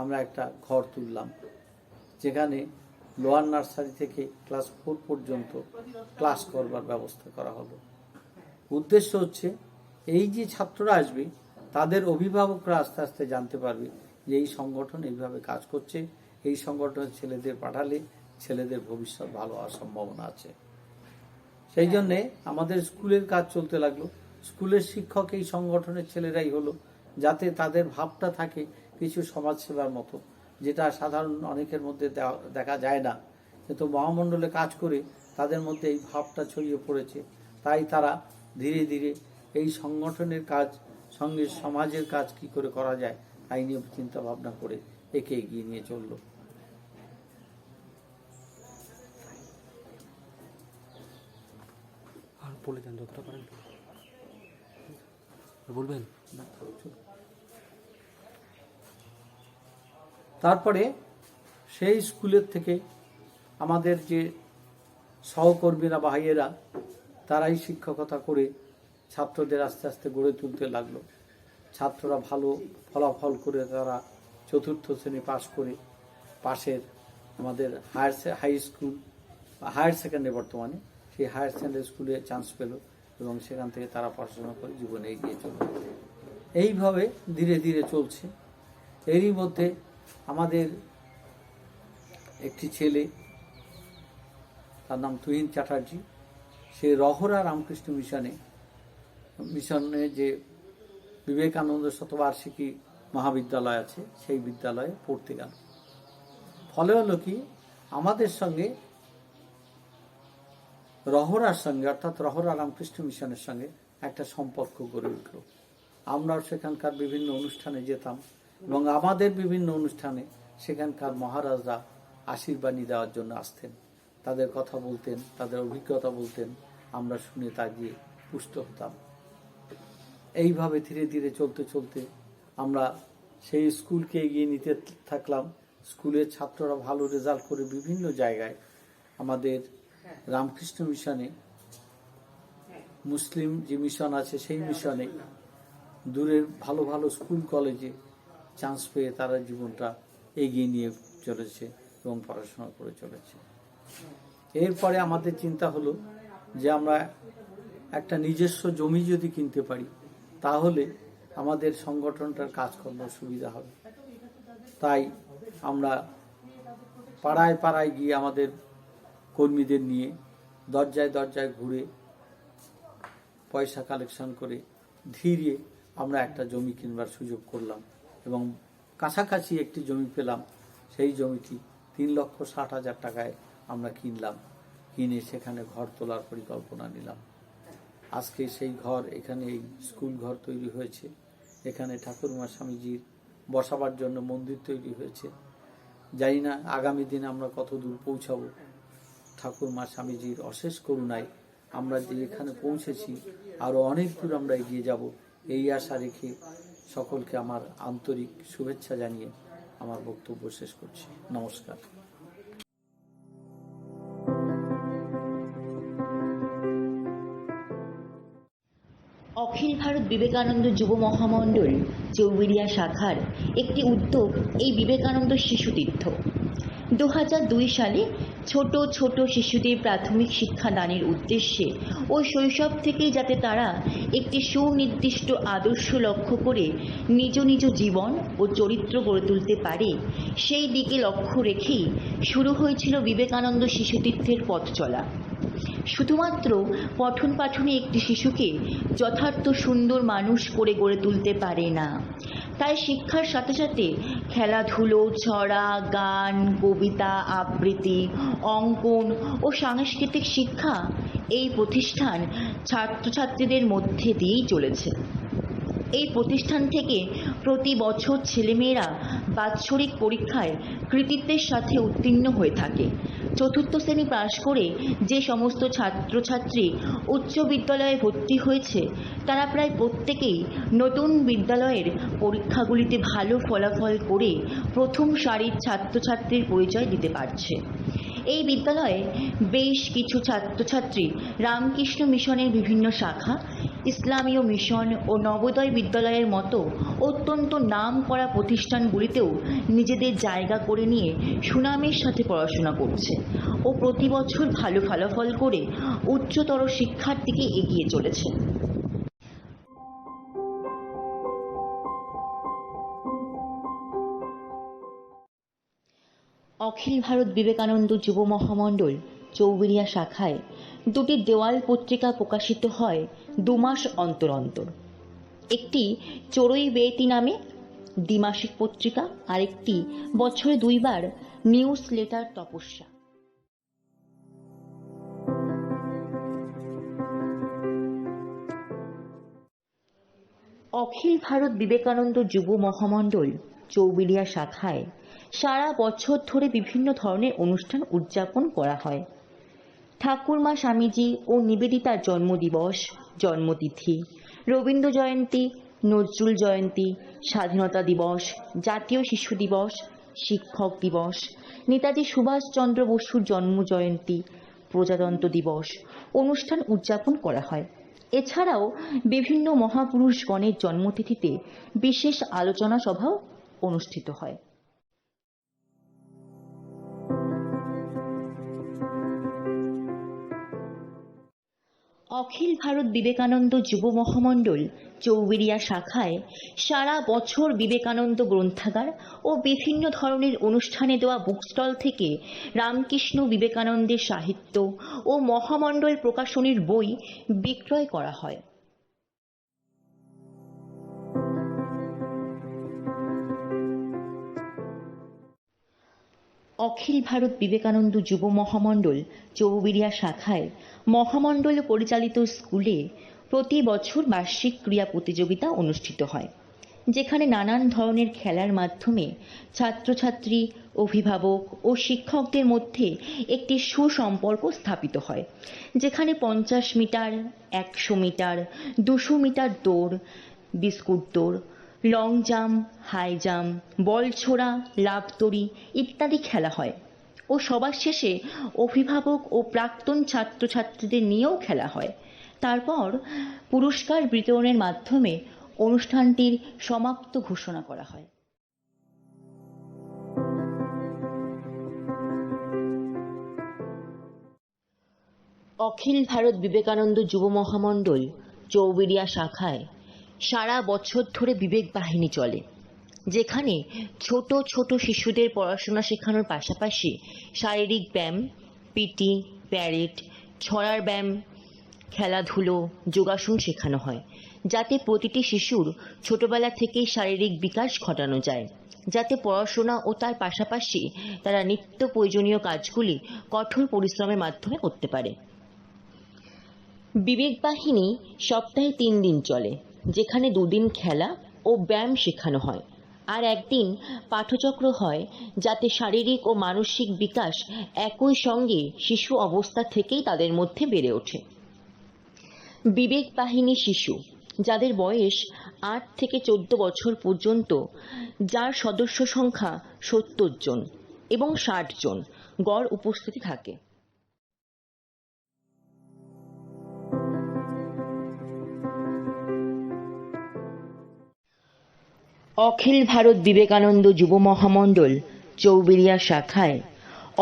আমরা একটা ঘর তুললাম, যেখানে লোয়ার নার্সারি থেকে ক্লাস 4 পর্যন্ত ক্লাস করবার ব্যবস্থা করা হলো। উদ্দেশ্য হচ্ছে এই যে ছাত্ররা আসবে তাদের অভিভাবকরা আস্তে আস্তে জানতে পারবে যে এই সংগঠন এইভাবে কাজ করছে, এই সংগঠনের ছেলেদের পাঠালে ছেলেদের ভবিষ্যৎ ভালো হওয়ার সম্ভাবনা আছে। সেই জন্যে আমাদের স্কুলের কাজ চলতে লাগলো। স্কুলের শিক্ষক এই সংগঠনের ছেলেরাই হলো, যাতে তাদের ভাবটা থাকে কিছু সমাজসেবার মতো, যেটা সাধারণ অনেকের মধ্যে দেখা যায় না, কিন্তু মহামণ্ডলে কাজ করে তাদের মধ্যে এই ভাবটা ছড়িয়ে পড়েছে। তাই তারা ধীরে ধীরে এই সংগঠনের কাজ সঙ্গে সমাজের কাজ কি করে করা যায় তাই নিয়ে চিন্তা ভাবনা করে একে এগিয়ে নিয়ে চলল। আর বলে দেন যতটা পারেন বলবেন। তারপরে সেই স্কুলের থেকে আমাদের যে সহকর্মীরা ভাইয়েরা তারাই শিক্ষকতা করে ছাত্রদের আস্তে আস্তে গড়ে তুলতে লাগলো। ছাত্ররা ভালো ফলাফল করে তারা 4র্থ শ্রেণী পাশ করে পাশের আমাদের হাই স্কুল, হায়ার সেকেন্ডারি বর্তমানে, সেই হায়ার সেকেন্ডারি স্কুলে চান্স পেল এবং সেখান থেকে তারা পড়াশোনা করে জীবনে এগিয়ে চলল। এইভাবে ধীরে ধীরে চলছে। এরই মধ্যে আমাদের একটি ছেলে, তার নাম তুহিন চ্যাটার্জি, সে রহরা রামকৃষ্ণ মিশনে যে বিবেকানন্দ শতবার্ষিকী মহাবিদ্যালয় আছে সেই বিদ্যালয়ে পড়তে গেল। ফলে হলো কি, আমাদের সঙ্গে রহরার সঙ্গে অর্থাৎ রহরা রামকৃষ্ণ মিশনের সঙ্গে একটা সম্পর্ক গড়ে উঠল। আমরাও সেখানকার বিভিন্ন অনুষ্ঠানে যেতাম এবং আমাদের বিভিন্ন অনুষ্ঠানে সেখানকার মহারাজরা আশীর্বাণী দেওয়ার জন্য আসতেন, তাদের কথা বলতেন, তাদের অভিজ্ঞতা বলতেন, আমরা শুনে তা দিয়ে পুষ্ট হতাম। এইভাবে ধীরে ধীরে চলতে চলতে আমরা সেই স্কুলকে এগিয়ে নিতে থাকলাম। স্কুলের ছাত্ররা ভালো রেজাল্ট করে বিভিন্ন জায়গায় আমাদের রামকৃষ্ণ মিশনে, মুসলিম যে মিশন আছে সেই মিশনে, দূরের ভালো ভালো স্কুল কলেজে চান্স পেয়ে তারা জীবনটা এগিয়ে নিয়ে চলেছে এবং পড়াশোনা করে চলেছে। এরপরে আমাদের চিন্তা হলো যে আমরা একটা নিজস্ব জমি যদি কিনতে পারি তাহলে আমাদের সংগঠনটার কাজকর্ম সুবিধা হবে। তাই আমরা পাড়ায় পাড়ায় গিয়ে আমাদের কর্মীদের নিয়ে দরজায় দরজায় ঘুরে পয়সা কালেকশন করে ধীরে আমরা একটা জমি কিনবার সুযোগ করলাম এবং কাছাকাছি একটি জমি পেলাম। সেই জমিটি 3,60,000 টাকায় আমরা কিনলাম, কিনে সেখানে ঘর তোলার পরিকল্পনা নিলাম। আজকে সেই ঘর, এখানে এই স্কুল ঘর তৈরি হয়েছে, এখানে ঠাকুরমা স্বামীজির বসাবার জন্য মন্দির তৈরি হয়েছে। জানি না আগামী দিনে আমরা কত দূর পৌঁছাবো। ঠাকুরমা স্বামীজির অশেষ করুণায় আমরা যে এখানে পৌঁছেছি আরো অনেক দূর আমরা এগিয়ে যাব, এই আশা রেখে সকলকে আমার আন্তরিক শুভেচ্ছা জানিয়ে আমার বক্তব্য শেষ করছি। নমস্কার। অখিল ভারত বিবেকানন্দ যুব মহামণ্ডল চৌবেড়িয়া শাখার একটি উদ্যোগ এই বিবেকানন্দ শিশু তীর্থ। 2002 সালে ছোট ছোট শিশুদের প্রাথমিক শিক্ষা দানের উদ্দেশ্যে ও শৈশব থেকেই যাতে তারা একটি সুনির্দিষ্ট আদর্শ লক্ষ্য করে নিজ নিজ জীবন ও চরিত্র গড়ে তুলতে পারে, সেই দিকে লক্ষ্য রেখেই শুরু হয়েছিল বিবেকানন্দ শিশু তীর্থের পথ চলা। শুধুমাত্র পঠন পাঠনে একটি শিশুকে যথার্থ সুন্দর মানুষ করে গড়ে তুলতে পারে না, তাই শিক্ষার সাথে সাথে খেলাধুলো, ছড়া, গান, কবিতা, আবৃত্তি, অঙ্কন ও সাংস্কৃতিক শিক্ষা এই প্রতিষ্ঠান ছাত্রছাত্রীদের মধ্যে দিয়েই চলেছে। এই প্রতিষ্ঠান থেকে প্রতি বছর ছেলেমেয়েরা বাৎসরিক পরীক্ষায় কৃতিত্বের সাথে উত্তীর্ণ হয়ে থাকে। চতুর্থ শ্রেণী পাশ করে যে সমস্ত ছাত্রছাত্রী উচ্চ বিদ্যালয়ে ভর্তি হয়েছে তারা প্রায় প্রত্যেকেই নতুন বিদ্যালয়ের পরীক্ষাগুলিতে ভালো ফলাফল করে প্রথম সারির ছাত্রছাত্রীর পরিচয় দিতে পারছে। এই বিদ্যালয়ে বেশ কিছু ছাত্রছাত্রী রামকৃষ্ণ মিশনের বিভিন্ন শাখা, ইসলামীয় মিশন ও নবোদয় বিদ্যালয়ের মতো অত্যন্ত নামকরা প্রতিষ্ঠানগুলিতেও নিজেদের জায়গা করে নিয়ে সুনামের সাথে পড়াশোনা করছে ও প্রতি বছর ভালো ফলাফল করে উচ্চতর শিক্ষার দিকে এগিয়ে চলেছে। অখিল ভারত বিবেকানন্দ যুব মহামণ্ডল চৌবেড়িয়া শাখায় দুটি দেওয়াল পত্রিকা প্রকাশিত হয় 2 মাস অন্তর অন্তর। একটি চড়ুই বেতি নামে দ্বিমাসিক পত্রিকা, আর একটি বছরে 2 বার নিউজ লেটার তপস্যা। অখিল ভারত বিবেকানন্দ যুব মহামণ্ডল চৌবেড়িয়া শাখায় সারা বছর ধরে বিভিন্ন ধরনের অনুষ্ঠান উদযাপন করা হয়। ঠাকুরমা স্বামীজি ও নিবেদিতার জন্মদিবস, জন্মতিথি, রবীন্দ্র জয়ন্তী, নজরুল জয়ন্তী, স্বাধীনতা দিবস, জাতীয় শিশু দিবস, শিক্ষক দিবস, নেতাজি সুভাষচন্দ্র বসুর জন্ম জয়ন্তী, প্রজাতন্ত্র দিবস অনুষ্ঠান উদযাপন করা হয়। এছাড়াও বিভিন্ন মহাপুরুষগণের জন্মতিথিতে বিশেষ আলোচনা সভাও অনুষ্ঠিত হয়। অখিল ভারত বিবেকানন্দ যুব মহামণ্ডল চৌবেড়িয়া শাখায় সারা বছর বিবেকানন্দ গ্রন্থাগার ও বিভিন্ন ধরনের অনুষ্ঠানে দেওয়া বুক স্টল থেকে রামকৃষ্ণ বিবেকানন্দের সাহিত্য ও মহামণ্ডল প্রকাশনীর বই বিক্রয় করা হয়। অখিল ভারত বিবেকানন্দ যুব মহামণ্ডল চৌবেড়িয়া শাখায় মহামণ্ডল পরিচালিত স্কুলে প্রতি বছর বার্ষিক ক্রীড়া প্রতিযোগিতা অনুষ্ঠিত হয়। যেখানে নানান ধরনের খেলার মাধ্যমে ছাত্রছাত্রী, অভিভাবক ও শিক্ষকদের মধ্যে একটি সুসম্পর্ক স্থাপিত হয়। যেখানে 50 মিটার, 100 মিটার, 200 মিটার দৌড়, বিস্কুট দৌড়, লং জাম্প, হাই জাম্প, বল ছোড়া, লাফদড়ি ইত্যাদি খেলা হয়। ও সবার শেষে অভিভাবক ও প্রাক্তন ছাত্রছাত্রীদের নিয়েও খেলা হয়। তারপর পুরস্কার বিতরণের মাধ্যমে অনুষ্ঠানটির সমাপ্ত ঘোষণা করা হয়। অখিল ভারত বিবেকানন্দ যুব মহামণ্ডল চৌবেড়িয়া শাখায় সারা বছর ধরে বিবেক বাহিনী চলে, যেখানে ছোট ছোট শিশুদের পড়াশোনা শেখানোর পাশাপাশি শারীরিক ব্যায়াম, পিটি, প্যারেড, ছড়ার ব্যায়াম, খেলাধুলো, যোগাসন শেখানো হয়, যাতে প্রতিটি শিশুর ছোটবেলা থেকেই শারীরিক বিকাশ ঘটানো যায়, যাতে পড়াশোনা ও তার পাশাপাশি তারা নিত্য প্রয়োজনীয় কাজগুলি কঠোর পরিশ্রমের মাধ্যমে করতে পারে। বিবেক বাহিনী সপ্তাহে 3 দিন চলে, যেখানে 2 দিন খেলা ও ব্যায়াম শেখানো হয়, আর একদিন পাঠচক্র হয়, যাতে শারীরিক ও মানসিক বিকাশ একই সঙ্গে শিশু অবস্থা থেকেই তাদের মধ্যে বেড়ে ওঠে। বিবেক বাহিনী শিশু, যাদের বয়স 8 থেকে 14 বছর পর্যন্ত, যার সদস্য সংখ্যা 70 জন এবং 60 জন গড় উপস্থিতি থাকে। অখিল ভারত বিবেকানন্দ যুব মহামণ্ডল চৌবেড়িয়া শাখায়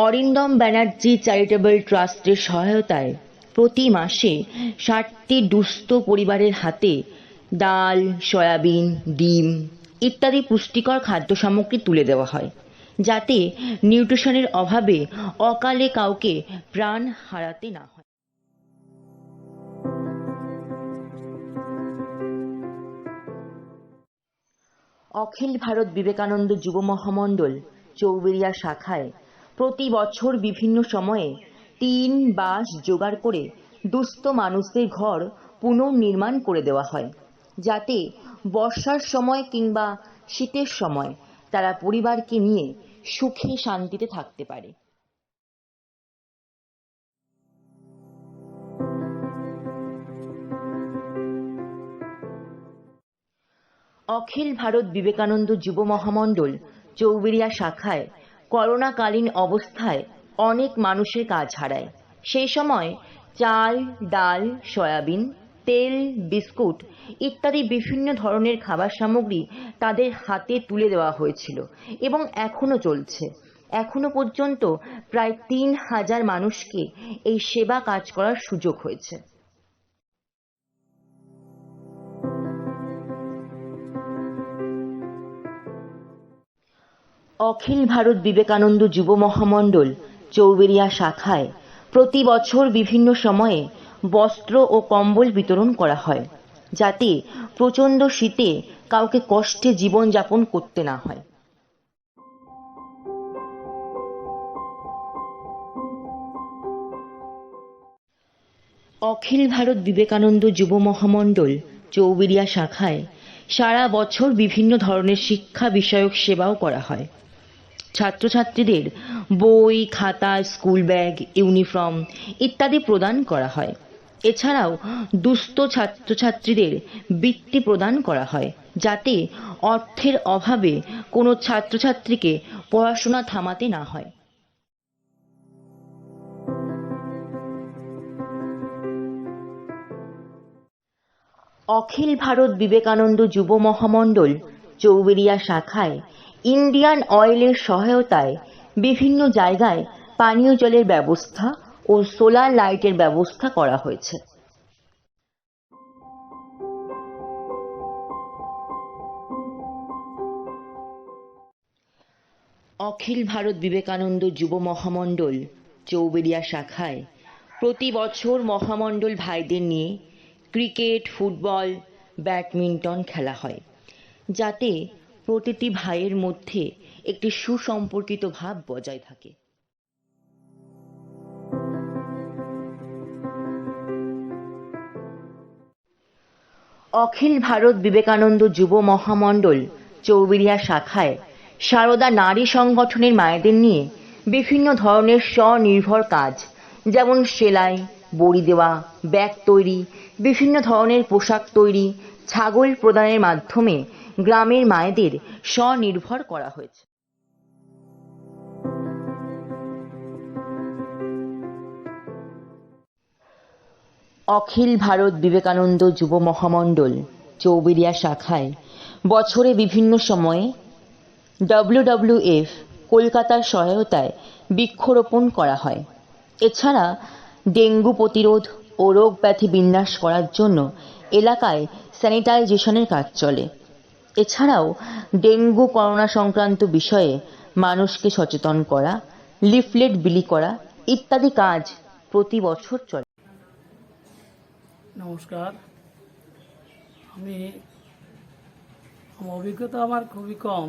অরিন্দম ব্যানার্জি চ্যারিটেবল ট্রাস্টের সহায়তায় প্রতি মাসে 60টি দুস্থ পরিবারের হাতে ডাল, সয়াবিন, ডিম ইত্যাদি পুষ্টিকর খাদ্য সামগ্রী তুলে দেওয়া হয়, যাতে নিউট্রিশনের অভাবে অকালে কাউকে প্রাণ হারাতে না হয়। অখিল ভারত বিবেকানন্দ যুব মহামণ্ডল চৌবেড়িয়া শাখায় প্রতি বছর বিভিন্ন সময়ে টিন, বাঁশ জোগাড় করে দুস্থ মানুষদের ঘর পুনর্নির্মাণ করে দেওয়া হয়, যাতে বর্ষার সময় কিংবা শীতের সময় তারা পরিবারকে নিয়ে সুখে শান্তিতে থাকতে পারে। অখিল ভারত বিবেকানন্দ যুব মহামণ্ডল চৌবেড়িয়া শাখায় করোনাকালীন অবস্থায় অনেক মানুষের কাজ হারায়। সেই সময় চাল, ডাল, সয়াবিন, তেল, বিস্কুট ইত্যাদি বিভিন্ন ধরনের খাবার সামগ্রী তাদের হাতে তুলে দেওয়া হয়েছিল এবং এখনো চলছে। এখনো পর্যন্ত প্রায় 3000 মানুষকে এই সেবা কাজ করার সুযোগ হয়েছে। অখিল ভারত বিবেকানন্দ যুব মহামণ্ডল চৌবেড়িয়া শাখায় প্রতি বছর বিভিন্ন সময়ে বস্ত্র ও কম্বল বিতরণ করা হয়, যাতে প্রচণ্ড শীতে কাউকে কষ্টে জীবনযাপন করতে না হয়। অখিল ভারত বিবেকানন্দ যুব মহামণ্ডল চৌবেড়িয়া শাখায় সারা বছর বিভিন্ন ধরনের শিক্ষা বিষয়ক সেবাও করা হয়। ছাত্রছাত্রীদের বই, খাতা, স্কুল ব্যাগ, ইউনিফর্ম ইত্যাদি প্রদান করা হয়। এছাড়াও দুস্থ ছাত্রছাত্রীদের বৃত্তি প্রদান করা হয়, যাতে অর্থের অভাবে কোনো ছাত্রছাত্রীকে পড়াশোনা থামাতে না হয়। অখিল ভারত বিবেকানন্দ যুব মহামণ্ডল চৌবেড়িয়া শাখায় ইন্ডিয়ান অয়েলের সহায়তায় বিভিন্ন জায়গায় পানীয় জলের ব্যবস্থা ও সোলার লাইটের ব্যবস্থা করা হয়েছে। অখিল ভারত বিবেকানন্দ যুব মহামণ্ডল চৌবেড়িয়া শাখায় প্রতি বছর মহামণ্ডল ভাইদের নিয়ে ক্রিকেট, ফুটবল, ব্যাডমিন্টন খেলা হয়, যাতে প্রতিটি ভাইয়ের মধ্যে একটি সুসম্পর্কিত ভাব বজায় থাকে। অখিল ভারত বিবেকানন্দ যুব মহামণ্ডল চৌবেড়িয়া শাখায় সারদা নারী সংগঠনের মায়েদের নিয়ে বিভিন্ন ধরনের স্বনির্ভর কাজ, যেমন সেলাই, বড়ি দেওয়া, ব্যাগ তৈরি, বিভিন্ন ধরনের পোশাক তৈরি, ছাগল প্রদানের মাধ্যমে গ্রামের মায়েদের স্বনির্ভর করা হয়েছে। অখিল ভারত বিবেকানন্দ যুব মহামণ্ডল চৌবেড়িয়া শাখায় বছরে বিভিন্ন সময়ে WWF কলকাতার সহায়তায় বৃক্ষরোপণ করা হয়। এছাড়া ডেঙ্গু প্রতিরোধ ও রোগ ব্যাধি বিন্যাস করার জন্য এলাকায় স্যানিটাইজেশনের কাজ চলে। এছাড়াও ডেঙ্গু করোনা সংক্রান্ত বিষয়ে মানুষকে সচেতন করা, লিফলেট বিলি করা ইত্যাদি কাজ প্রতি বছর চলে। নমস্কার, আমার অভিজ্ঞতা খুবই কম,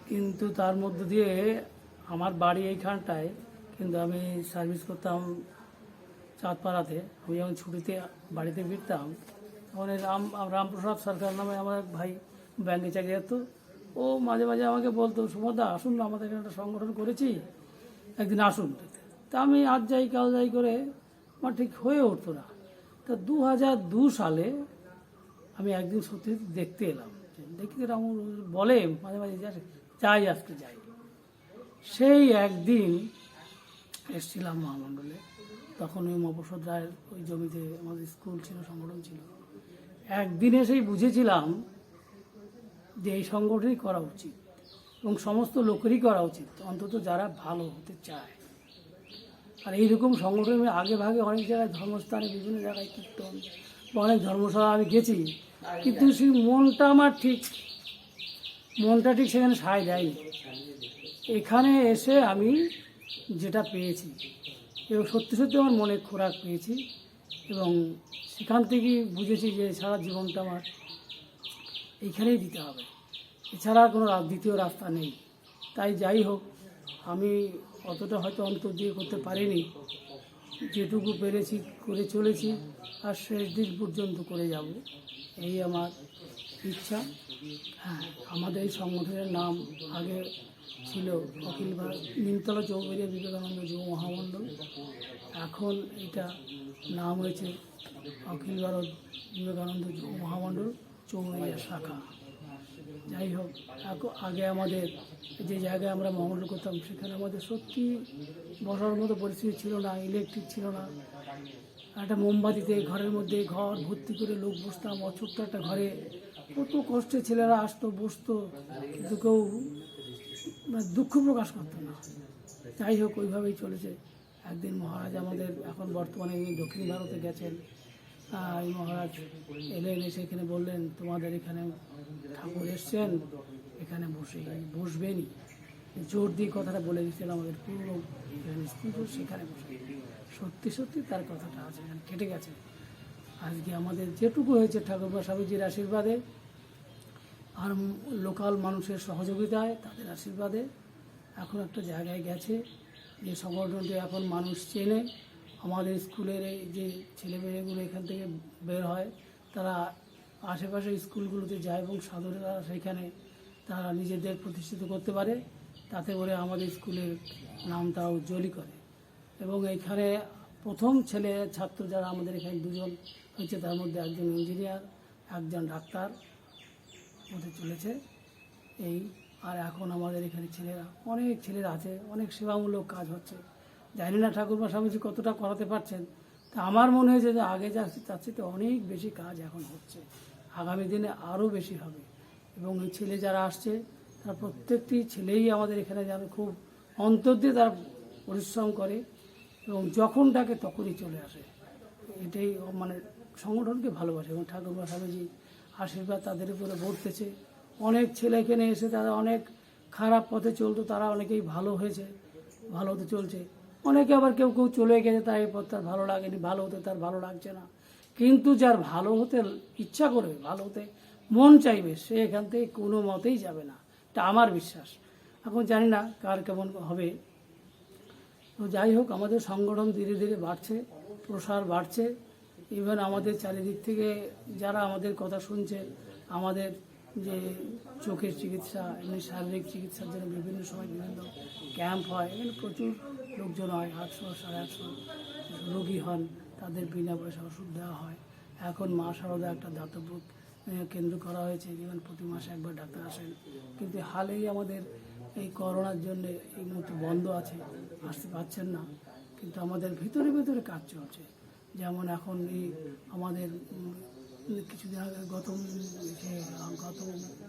কিন্তু তার মধ্য দিয়ে আমার বাড়ি এইখানটায়, কিন্তু আমি সার্ভিস করতাম চাঁদপাড়াতে। আমি যখন ছুটিতে বাড়িতে ফিরতাম তখন রামপ্রসাদ সরকার নামে আমার এক ভাই ব্যাংকে চাকরি করতো। ও মাঝে মাঝে আমাকে বলতো, সুমদা আসুন না, আমাদের এখানে একটা সংগঠন করেছি, একদিন আসুন। তা আমি আজ যাই কাল যাই করে আমার ঠিক হয়ে উঠতো না। তা 2002 সালে আমি একদিন সত্যি দেখতে এলাম। দেখতে আমার বলে মাঝে মাঝে যাই, আজকে যাই। সেই একদিন এসেছিলাম মহামণ্ডলে, তখন ওই মহাপ্রসাদ রায়ের ওই জমিতে আমাদের স্কুল ছিল, সংগঠন ছিল। একদিন এসেই বুঝেছিলাম যে এই সংগঠনই করা উচিত এবং সমস্ত লোকেরই করা উচিত, অন্তত যারা ভালো হতে চায়। আর এইরকম সংগঠন আমি আগে ভাগে অনেক জায়গায়, ধর্মস্থানে বিভিন্ন জায়গায় কীর্তন বা অনেক ধর্মসভা আমি গেছি, কিন্তু সেই মনটা ঠিক সেখানে সায় দেয়নি। এখানে এসে আমি যেটা পেয়েছি এবং সত্যি সত্যি আমার মনে খোরাক পেয়েছি, এবং সেখান থেকেই বুঝেছি যে সারা জীবনটা আমার এইখানেই দিতে হবে, এছাড়া কোনো দ্বিতীয় রাস্তা নেই। তাই যাই হোক, আমি অতটা হয়তো অন্তর দিয়ে করতে পারিনি, যেটুকু পেরেছি করে চলেছি, আর শেষ দিন পর্যন্ত করে যাব, এই আমার ইচ্ছা। হ্যাঁ, আমাদের এই সংগঠনের নাম আগে ছিল অখিল ভারত নিমতলা চৌবেড়িয়া বিবেকানন্দ যুব মহামণ্ডল। এখন এটা নাম হয়েছে অখিল ভারত বিবেকানন্দ যুব মহামণ্ডল চৌবেড়িয়া শাখা। যাই হোক, আগে আমাদের যে জায়গায় আমরা মহামণ্ডল করতাম সেখানে আমাদের সত্যি বসার মতো পরিস্থিতি ছিল না, ইলেকট্রিক ছিল না। একটা মোমবাতিতে ঘরের মধ্যে ঘর ভর্তি করে লোক বসতাম, ছোট্ট একটা ঘরে। কত কষ্টে ছেলেরা আসতো, বসতো, কিন্তু কেউ দুঃখ প্রকাশ করতো না। যাই হোক, ওইভাবেই চলেছে। একদিন মহারাজ আমাদের, এখন বর্তমানে দক্ষিণ ভারতে গেছেন, এই মহারাজ এলেন, এসে এখানে বললেন, তোমাদের এখানে ঠাকুর এসছেন, এখানে বসবেনই। জোর দিয়ে কথাটা বলে দিচ্ছেন আমাদের পুরো স্কুল, সেখানে বসে। সত্যি সত্যি তার কথাটা আছে, এখানে কেটে গেছে। আজকে আমাদের যেটুকু হয়েছে ঠাকুরবা স্বামীজির আশীর্বাদে আর লোকাল মানুষের সহযোগিতায়, তাদের আশীর্বাদে এখন একটা জায়গায় গেছে যে সংগঠনটি এখন মানুষ চেনে। আমাদের স্কুলের এই যে ছেলেমেয়েগুলো এখান থেকে বের হয়, তারা আশেপাশের স্কুলগুলোতে যায় এবং সাধুরা সেখানে তারা নিজেদের প্রতিষ্ঠিত করতে পারে, তাতে করে আমাদের স্কুলের নাম তারা উজ্জ্বলই করে। এবং এইখানে প্রথম ছাত্র যারা আমাদের এখানে দুজন হয়েছে, তার মধ্যে একজন ইঞ্জিনিয়ার, একজন ডাক্তার হতে চলেছে। এই আর এখন আমাদের এখানে অনেক ছেলেরা আছে, অনেক সেবামূলক কাজ হচ্ছে। জানি না ঠাকুরমা স্বামীজি কতটা করাতে পারছেন, তা আমার মনে হয়েছে যে আগে তার চেয়ে অনেক বেশি কাজ এখন হচ্ছে, আগামী দিনে আরও বেশি হবে। এবং এই ছেলে যারা আসছে, তার প্রত্যেকটি ছেলেই আমাদের এখানে যেন খুব অন্তর দিয়ে তারা পরিশ্রম করে এবং যখন ডাকে তখনই চলে আসে। এটাই সংগঠনকে ভালোবাসে এবং ঠাকুরমা স্বামীজি আশীর্বাদ তাদের উপরে বর্তেছে। অনেক ছেলে এখানে এসে তারা অনেক খারাপ পথে চলতো, তারা অনেকেই ভালো হয়েছে, ভালো হতে চলছে। অনেকে আবার কেউ চলে গেছে, তার এই পথ তার ভালো লাগেনি, ভালো হতে তার ভালো লাগছে না। কিন্তু যার ভালো হতে ইচ্ছা করবে, ভালো হতে মন চাইবে, সে এখান থেকে কোনো মতেই যাবে না, এটা আমার বিশ্বাস। এখন জানি না কার কেমন হবে। তো যাই হোক, আমাদের সংগঠন ধীরে ধীরে বাড়ছে, প্রসার বাড়ছে ইভেন আমাদের চারিদিক থেকে যারা আমাদের কথা শুনছে, আমাদের যে চোখের চিকিৎসা, এমনি শারীরিক চিকিৎসার জন্য বিভিন্ন সময় বিভিন্ন ক্যাম্প হয়, এখানে প্রচুর লোকজন হয়, 800 850 রোগী হন, তাদের বিনা পয়সা ওষুধ দেওয়া হয়। এখন মা শারদা একটা দাতব্য কেন্দ্র করা হয়েছে, যেখানে প্রতি মাসে একবার ডাক্তার আসেন, কিন্তু হালেই আমাদের এই করোনার জন্য এই মুহূর্তে বন্ধ আছে, আসতে পারছেন না। কিন্তু আমাদের ভিতরে ভিতরে কাজ চলছে। যেমন এখন এই আমাদের কিছুদিন আগে গত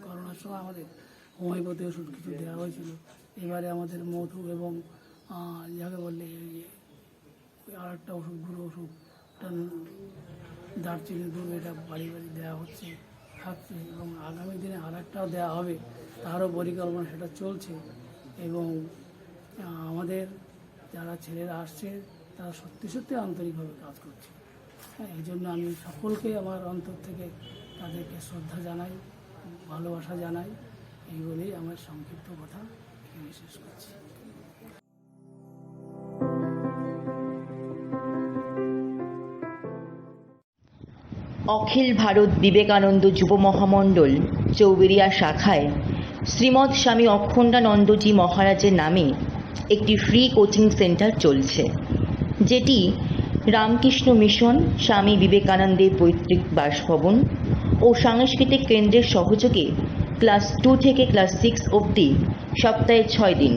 করোনার সময় আমাদের হোমিওপ্যাথি ওষুধ কিছু দেওয়া হয়েছিল। এবারে আমাদের মধু এবং যাকে বললে আর একটা ওষুধ, গুঁড়ো ওষুধ, দারচিনি গুঁড়ো, এটা বাড়ি বাড়ি দেওয়া হচ্ছে, খাচ্ছে, এবং আগামী দিনে আর একটাও দেওয়া হবে, তারও পরিকল্পনা সেটা চলছে। এবং আমাদের যারা ছেলেরা আসছে তারা সত্যি সত্যি আন্তরিকভাবে কাজ করছে। এই জন্য আমি সকলকে আমার অন্তর থেকে তাদেরকে শ্রদ্ধা জানাই, ভালোবাসা জানাই। এই বলেই আমার সংক্ষিপ্ত কথা এখানে শেষ করছি। অখিল ভারত বিবেকানন্দ যুব মহামণ্ডল চৌবেরিয়া শাখায় শ্রীমৎ স্বামী অখণ্ডানন্দজি মহারাজের নামে একটি ফ্রি কোচিং সেন্টার চলছে, যেটি রামকৃষ্ণ মিশন, স্বামী বিবেকানন্দের পৈতৃক বাসভবন ও সাংস্কৃতিক কেন্দ্রের সহযোগে ক্লাস 2 থেকে ক্লাস 6 অবধি সপ্তাহে 6 দিন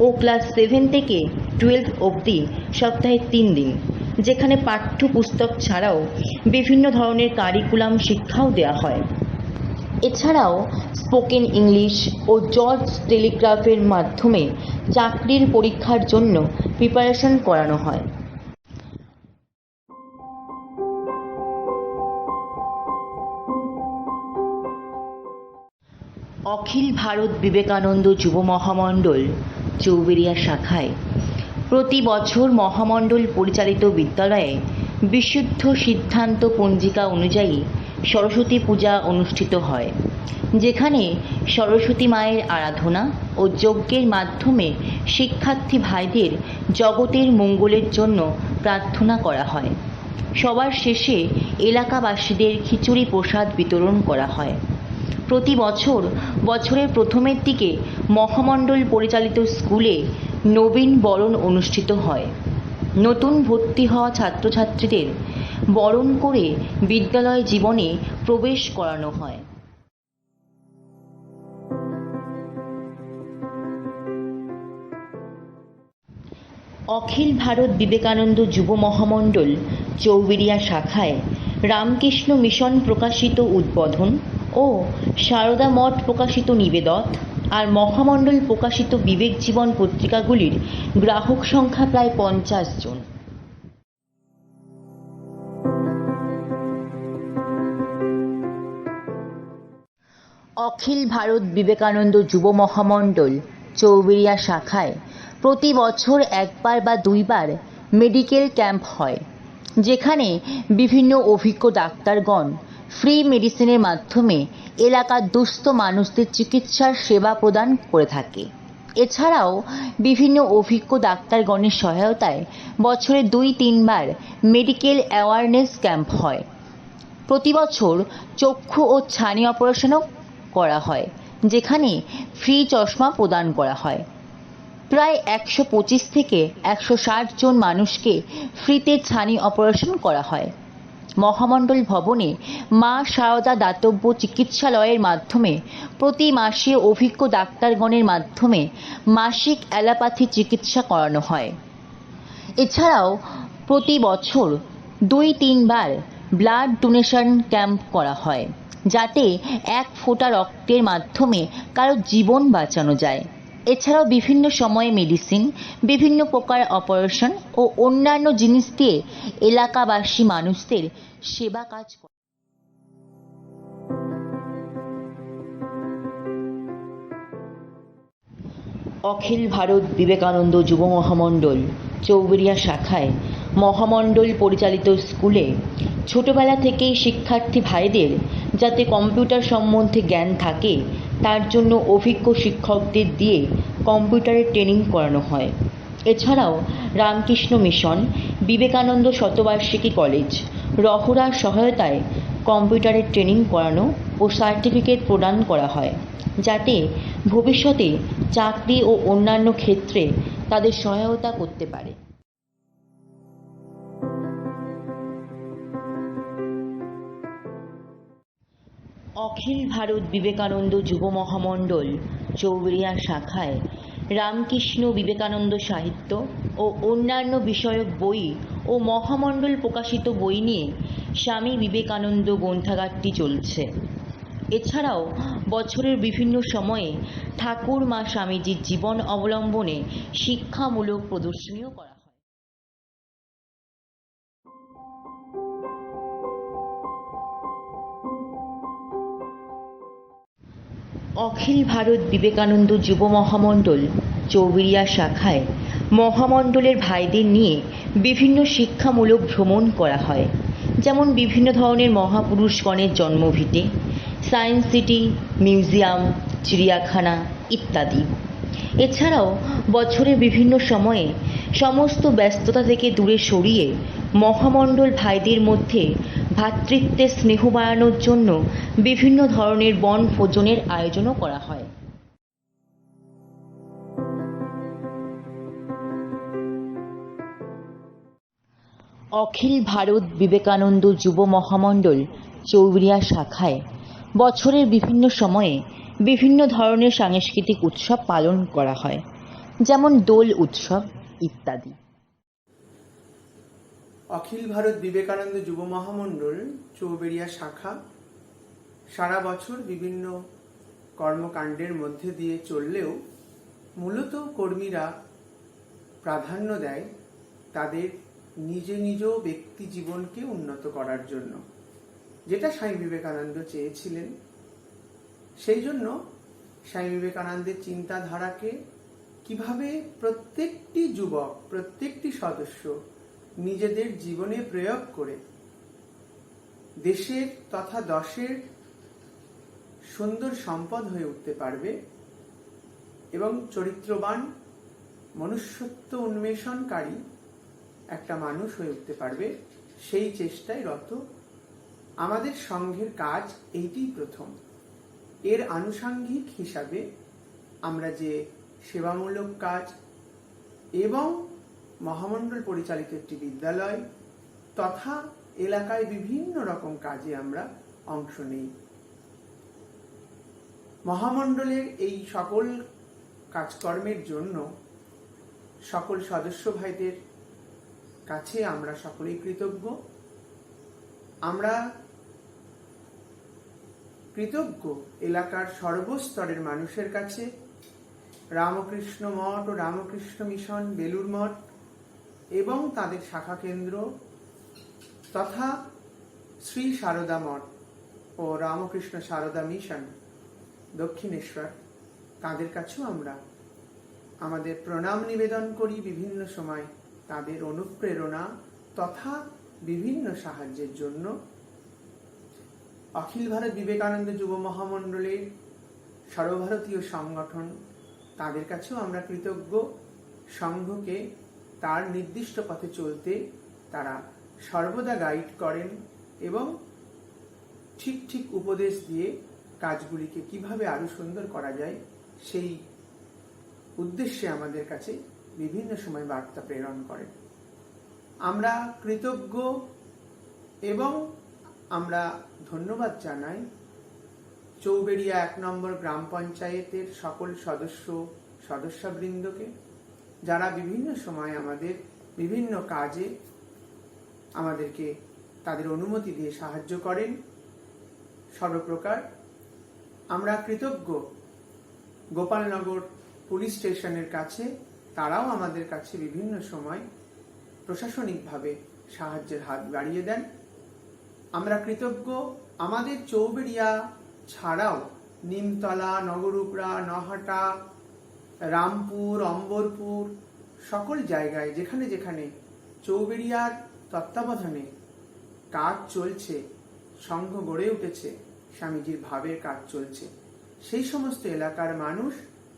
ও ক্লাস 7 থেকে 12 অবধি সপ্তাহে 3 দিন, যেখানে পাঠ্যপুস্তক ছাড়াও বিভিন্ন ধরনের কারিকুলাম শিক্ষাও দেওয়া হয়। এছাড়াও স্পোকেন ইংলিশ ও জর্জ টেলিগ্রাফের মাধ্যমে চাকরির পরীক্ষার জন্য প্রিপারেশন করানো হয়। অখিল ভারত বিবেকানন্দ যুব মহামণ্ডল চৌবেরিয়া শাখায় প্রতি বছর মহামণ্ডল পরিচালিত বিদ্যালয়ে বিশুদ্ধ সিদ্ধান্ত পঞ্জিকা অনুযায়ী সরস্বতী পূজা অনুষ্ঠিত হয়, যেখানে সরস্বতী মায়ের আরাধনা ও যজ্ঞের মাধ্যমে শিক্ষার্থী ভাইদের জগতের মঙ্গলের জন্য প্রার্থনা করা হয়। সবার শেষে এলাকাবাসীদের খিচুড়ি প্রসাদ বিতরণ করা হয়। প্রতি বছর বছরের প্রথমের দিকে মহামণ্ডল পরিচালিত স্কুলে নবীন বরণ অনুষ্ঠিত হয়। নতুন ভর্তি হওয়া ছাত্রছাত্রীদের বরণ করে বিদ্যালয় জীবনে প্রবেশ করানো হয়। অখিল ভারত বিবেকানন্দ যুব মহামণ্ডল চৌবেরিয়া শাখায় রামকৃষ্ণ মিশন প্রকাশিত উদ্বোধন ও সারদা মঠ প্রকাশিত নিবেদত আর মহামণ্ডল প্রকাশিত বিবেক জীবন পত্রিকাগুলির গ্রাহক সংখ্যা প্রায় 50 জন। অখিল ভারত বিবেকানন্দ যুব মহামণ্ডল চৌবেরিয়া শাখায় প্রতি বছর একবার বা দুইবার মেডিকেল ক্যাম্প হয়, যেখানে বিভিন্ন অভিজ্ঞ ডাক্তারগণ ফ্রি মেডিসিনের মাধ্যমে এলাকার দুস্থ মানুষদের চিকিৎসার সেবা প্রদান করে থাকে। এছাড়াও বিভিন্ন অভিজ্ঞ ডাক্তারগণের সহায়তায় বছরে 2-3 বার মেডিকেল অ্যাওয়ারনেস ক্যাম্প হয়। প্রতি বছর চক্ষু ও ছানি অপারেশনও করা হয়, যেখানে ফ্রি চশমা প্রদান করা হয়। প্রায় 125 থেকে 160 জন মানুষকে ফ্রিতে ছানি অপারেশন করা হয়। মহামণ্ডল ভবনে মা শারদা দাতব্য চিকিৎসালয়ের মাধ্যমে প্রতি মাসে অভিজ্ঞ ডাক্তারগণের মাধ্যমে মাসিক অ্যালোপ্যাথি চিকিৎসা করানো হয়। এছাড়াও প্রতি বছর 2-3 বার ব্লাড ডোনেশন ক্যাম্প করা হয়, যাতে 1 ফোঁটা রক্তের মাধ্যমে কারো জীবন বাঁচানো যায়। এছাড়াও বিভিন্ন সময়ে মেডিসিন, বিভিন্ন প্রকার অপারেশন ও অন্যান্য জিনিস দিয়ে এলাকাবাসী মানুষদের সেবা কাজ করে। অখিল ভারত বিবেকানন্দ যুব মহামণ্ডল চৌবেরিয়া শাখায় মহামণ্ডল পরিচালিত স্কুলে ছোটবেলা থেকেই শিক্ষার্থী ভাইদের যাতে কম্পিউটার সম্বন্ধে জ্ঞান থাকে, তার জন্য অভিজ্ঞ শিক্ষকদের দিয়ে কম্পিউটারের ট্রেনিং করানো হয়। এছাড়াও রামকৃষ্ণ মিশন, বিবেকানন্দ শতবার্ষিকী কলেজ রহরার সহায়তায় কম্পিউটারের ট্রেনিং করানো ও সার্টিফিকেট প্রদান করা হয়, যাতে ভবিষ্যতে চাকরি ও অন্যান্য ক্ষেত্রে তাদের সহায়তা করতে পারে। অখিল ভারত বিবেকানন্দ যুব মহামণ্ডল চৌবেড়িয়া শাখায় রামকৃষ্ণ বিবেকানন্দ সাহিত্য ও অন্যান্য বিষয়ক বই ও মহামণ্ডল প্রকাশিত বই নিয়ে স্বামী বিবেকানন্দ গ্রন্থাগারটি চলছে। এছাড়াও বছরের বিভিন্ন সময়ে ঠাকুর মা স্বামীজির জীবন অবলম্বনে শিক্ষামূলক প্রদর্শনীও করা হয়। অখিল ভারত বিবেকানন্দ যুব মহামণ্ডল চৌবেড়িয়া শাখায় মহামণ্ডলের ভাইদের নিয়ে বিভিন্ন শিক্ষামূলক ভ্রমণ করা হয়, যেমন বিভিন্ন ধরনের মহাপুরুষগণের জন্মভিটে, সায়েন্স সিটি, মিউজিয়াম, চিড়িয়াখানা ইত্যাদি। এছাড়াও বছরের বিভিন্ন সময়ে সমস্ত ব্যস্ততা থেকে দূরে সরিয়ে মহামণ্ডল ভাইদের মধ্যে ভ্রাতৃত্বের স্নেহ বাড়ানোর জন্য বিভিন্ন ধরনের বনভোজনের আয়োজনও করা হয়। অখিল ভারত বিবেকানন্দ যুব মহামণ্ডল চৌবেড়িয়া শাখায় বছরের বিভিন্ন সময়ে বিভিন্ন ধরনের সাংস্কৃতিক উৎসব পালন করা হয়, যেমন দোল উৎসব ইত্যাদি। অখিল ভারত বিবেকানন্দ যুব মহামণ্ডল চৌবেড়িয়া শাখা সারা বছর বিভিন্ন কর্মকাণ্ডের মধ্যে দিয়ে চললেও মূলত কর্মীরা প্রাধান্য দেয় তাদের নিজ নিজ ব্যক্তি জীবনকে উন্নত করার জন্য, যেটা স্বামী বিবেকানন্দ চেয়েছিলেন। সেই জন্য স্বামী বিবেকানন্দের চিন্তাধারাকে কিভাবে প্রত্যেকটি যুবক, প্রত্যেকটি সদস্য নিজেদের জীবনে প্রয়োগ করে দেশের তথা দশের সুন্দর সম্পদ হয়ে উঠতে পারবে এবং চরিত্রবান, মনুষ্যত্ব উন্মেষণকারী একটা মানুষ হয়ে উঠতে পারবে, সেই চেষ্টায় রত আমাদের সংঘের কাজ এইটিই প্রথম। এর আনুষঙ্গিক হিসাবে আমরা যে সেবামূলক কাজ এবং মহামণ্ডল পরিচালিত একটি বিদ্যালয় তথা এলাকায় বিভিন্ন রকম কাজে আমরা অংশ নেই। মহামণ্ডলের এই সকল কাজকর্মের জন্য সকল সদস্য ভাইদের কাছে আমরা সকলেই কৃতজ্ঞ। আমরা কৃতজ্ঞ এলাকার সর্বস্তরের মানুষের কাছে, রামকৃষ্ণ মঠ ও রামকৃষ্ণ মিশন বেলুর মঠ এবং তাদের শাখা কেন্দ্র তথা শ্রী সারদা মঠ ও রামকৃষ্ণ সারদা মিশন দক্ষিণেশ্বর, তাদের কাছেও আমরা আমাদের প্রণাম নিবেদন করি বিভিন্ন সময় তাদের অনুপ্রেরণা তথা বিভিন্ন সাহায্যের জন্য। অখিল ভারত বিবেকানন্দ যুব মহামণ্ডলের সর্বভারতীয় সংগঠন, তাদের কাছেও আমরা কৃতজ্ঞ। সংঘকে তার নির্দিষ্ট পথে চলতে তারা সর্বদা গাইড করেন এবং ঠিক ঠিক উপদেশ দিয়ে কাজগুলিকে কিভাবে আরো সুন্দর করা যায় সেই উদ্দেশ্যে আমাদের কাছে বিভিন্ন সময় বার্তা প্রেরণ করেন। আমরা কৃতজ্ঞ এবং আমরা ধন্যবাদ জানাই চৌবেড়িয়া 1 নম্বর গ্রাম পঞ্চায়েতের সকল সদস্যবৃন্দকে, যারা বিভিন্ন সময় আমাদের বিভিন্ন কাজে আমাদেরকে তাদের অনুমতি দিয়ে সাহায্য করেন সর্বপ্রকার। আমরা কৃতজ্ঞ গোপালনগর পুলিশ স্টেশনের কাছে, তারাও আমাদের কাছে বিভিন্ন সময় প্রশাসনিকভাবে সাহায্যের হাত বাড়িয়ে দেন। আমরা কৃতজ্ঞ আমাদের চৌবেড়িয়া ছাড়াও নিমতলা, নগরুপড়া, নহাটা, রামপুর, অম্বরপুর সকল জায়গায় যেখানে যেখানে চৌবেড়িয়ার তত্ত্বাবধানে কাজ চলছে, সংঘ গড়ে উঠেছে, স্বামীজির ভাবের কাজ চলছে, সেই সমস্ত এলাকার মানুষ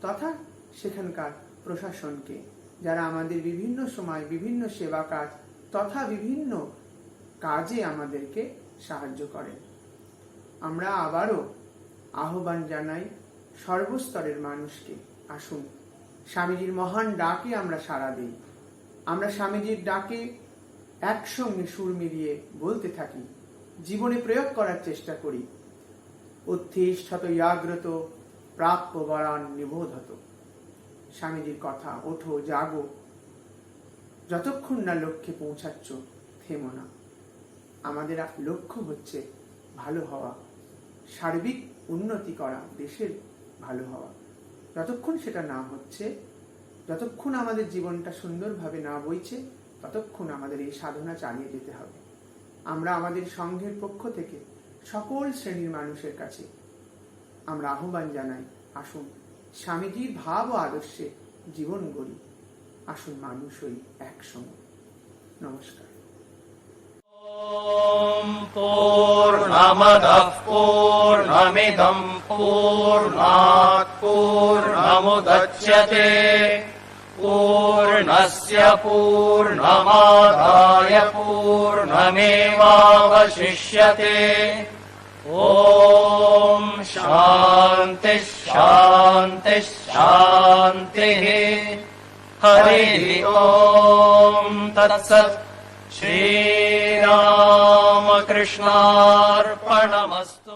তথা সেখানকার প্রশাসনকে, যারা আমাদের বিভিন্ন সময় বিভিন্ন সেবা কাজ তথা বিভিন্ন কাজে আমাদেরকে সাহায্য করেন। আমরা আবারও আহ্বান জানাই সর্বস্তরের মানুষকে, আসুন স্বামীজির মহান ডাকে আমরা সাড়া দিই। আমরা স্বামীজির ডাকে একসঙ্গে সুর মিলিয়ে বলতে থাকি, জীবনে প্রয়োগ করার চেষ্টা করি। উত্তিষ্ঠত জাগ্রত প্রাপ্য বরান নিবোধত। স্বামীজির কথা, ওঠো জাগো, যতক্ষণ না লক্ষ্যে পৌঁছাচ্ছ থেমো না। আমাদের লক্ষ্য হচ্ছে ভালো হওয়া, সার্বিক উন্নতি করা, দেশের ভালো হওয়া। যতক্ষণ সেটা না হচ্ছে, যতক্ষণ আমাদের জীবনটা সুন্দরভাবে না বইছে, ততক্ষণ আমাদের এই সাধনা চালিয়ে যেতে হবে। আমরা আমাদের সংঘের পক্ষ থেকে সকল শ্রেণীর মানুষের কাছে আমরা আহ্বান জানাই, আসুন স্বামীজির ভাব ও আদর্শে জীবন গড়ি, আসুন মানুষ হই একসঙ্গে। নমস্কার। पूर्णमदः पूर्णमिदं पूर्णात् पूर्णमुदच्यते पूर्णस्य पूर्णमादाय पूर्णमेवावशिष्यते। ॐ शान्तिः शान्तिः शान्तिः। हरिः ॐ तत्सत्। श्रीरामकृष्णार्पणमस्तु।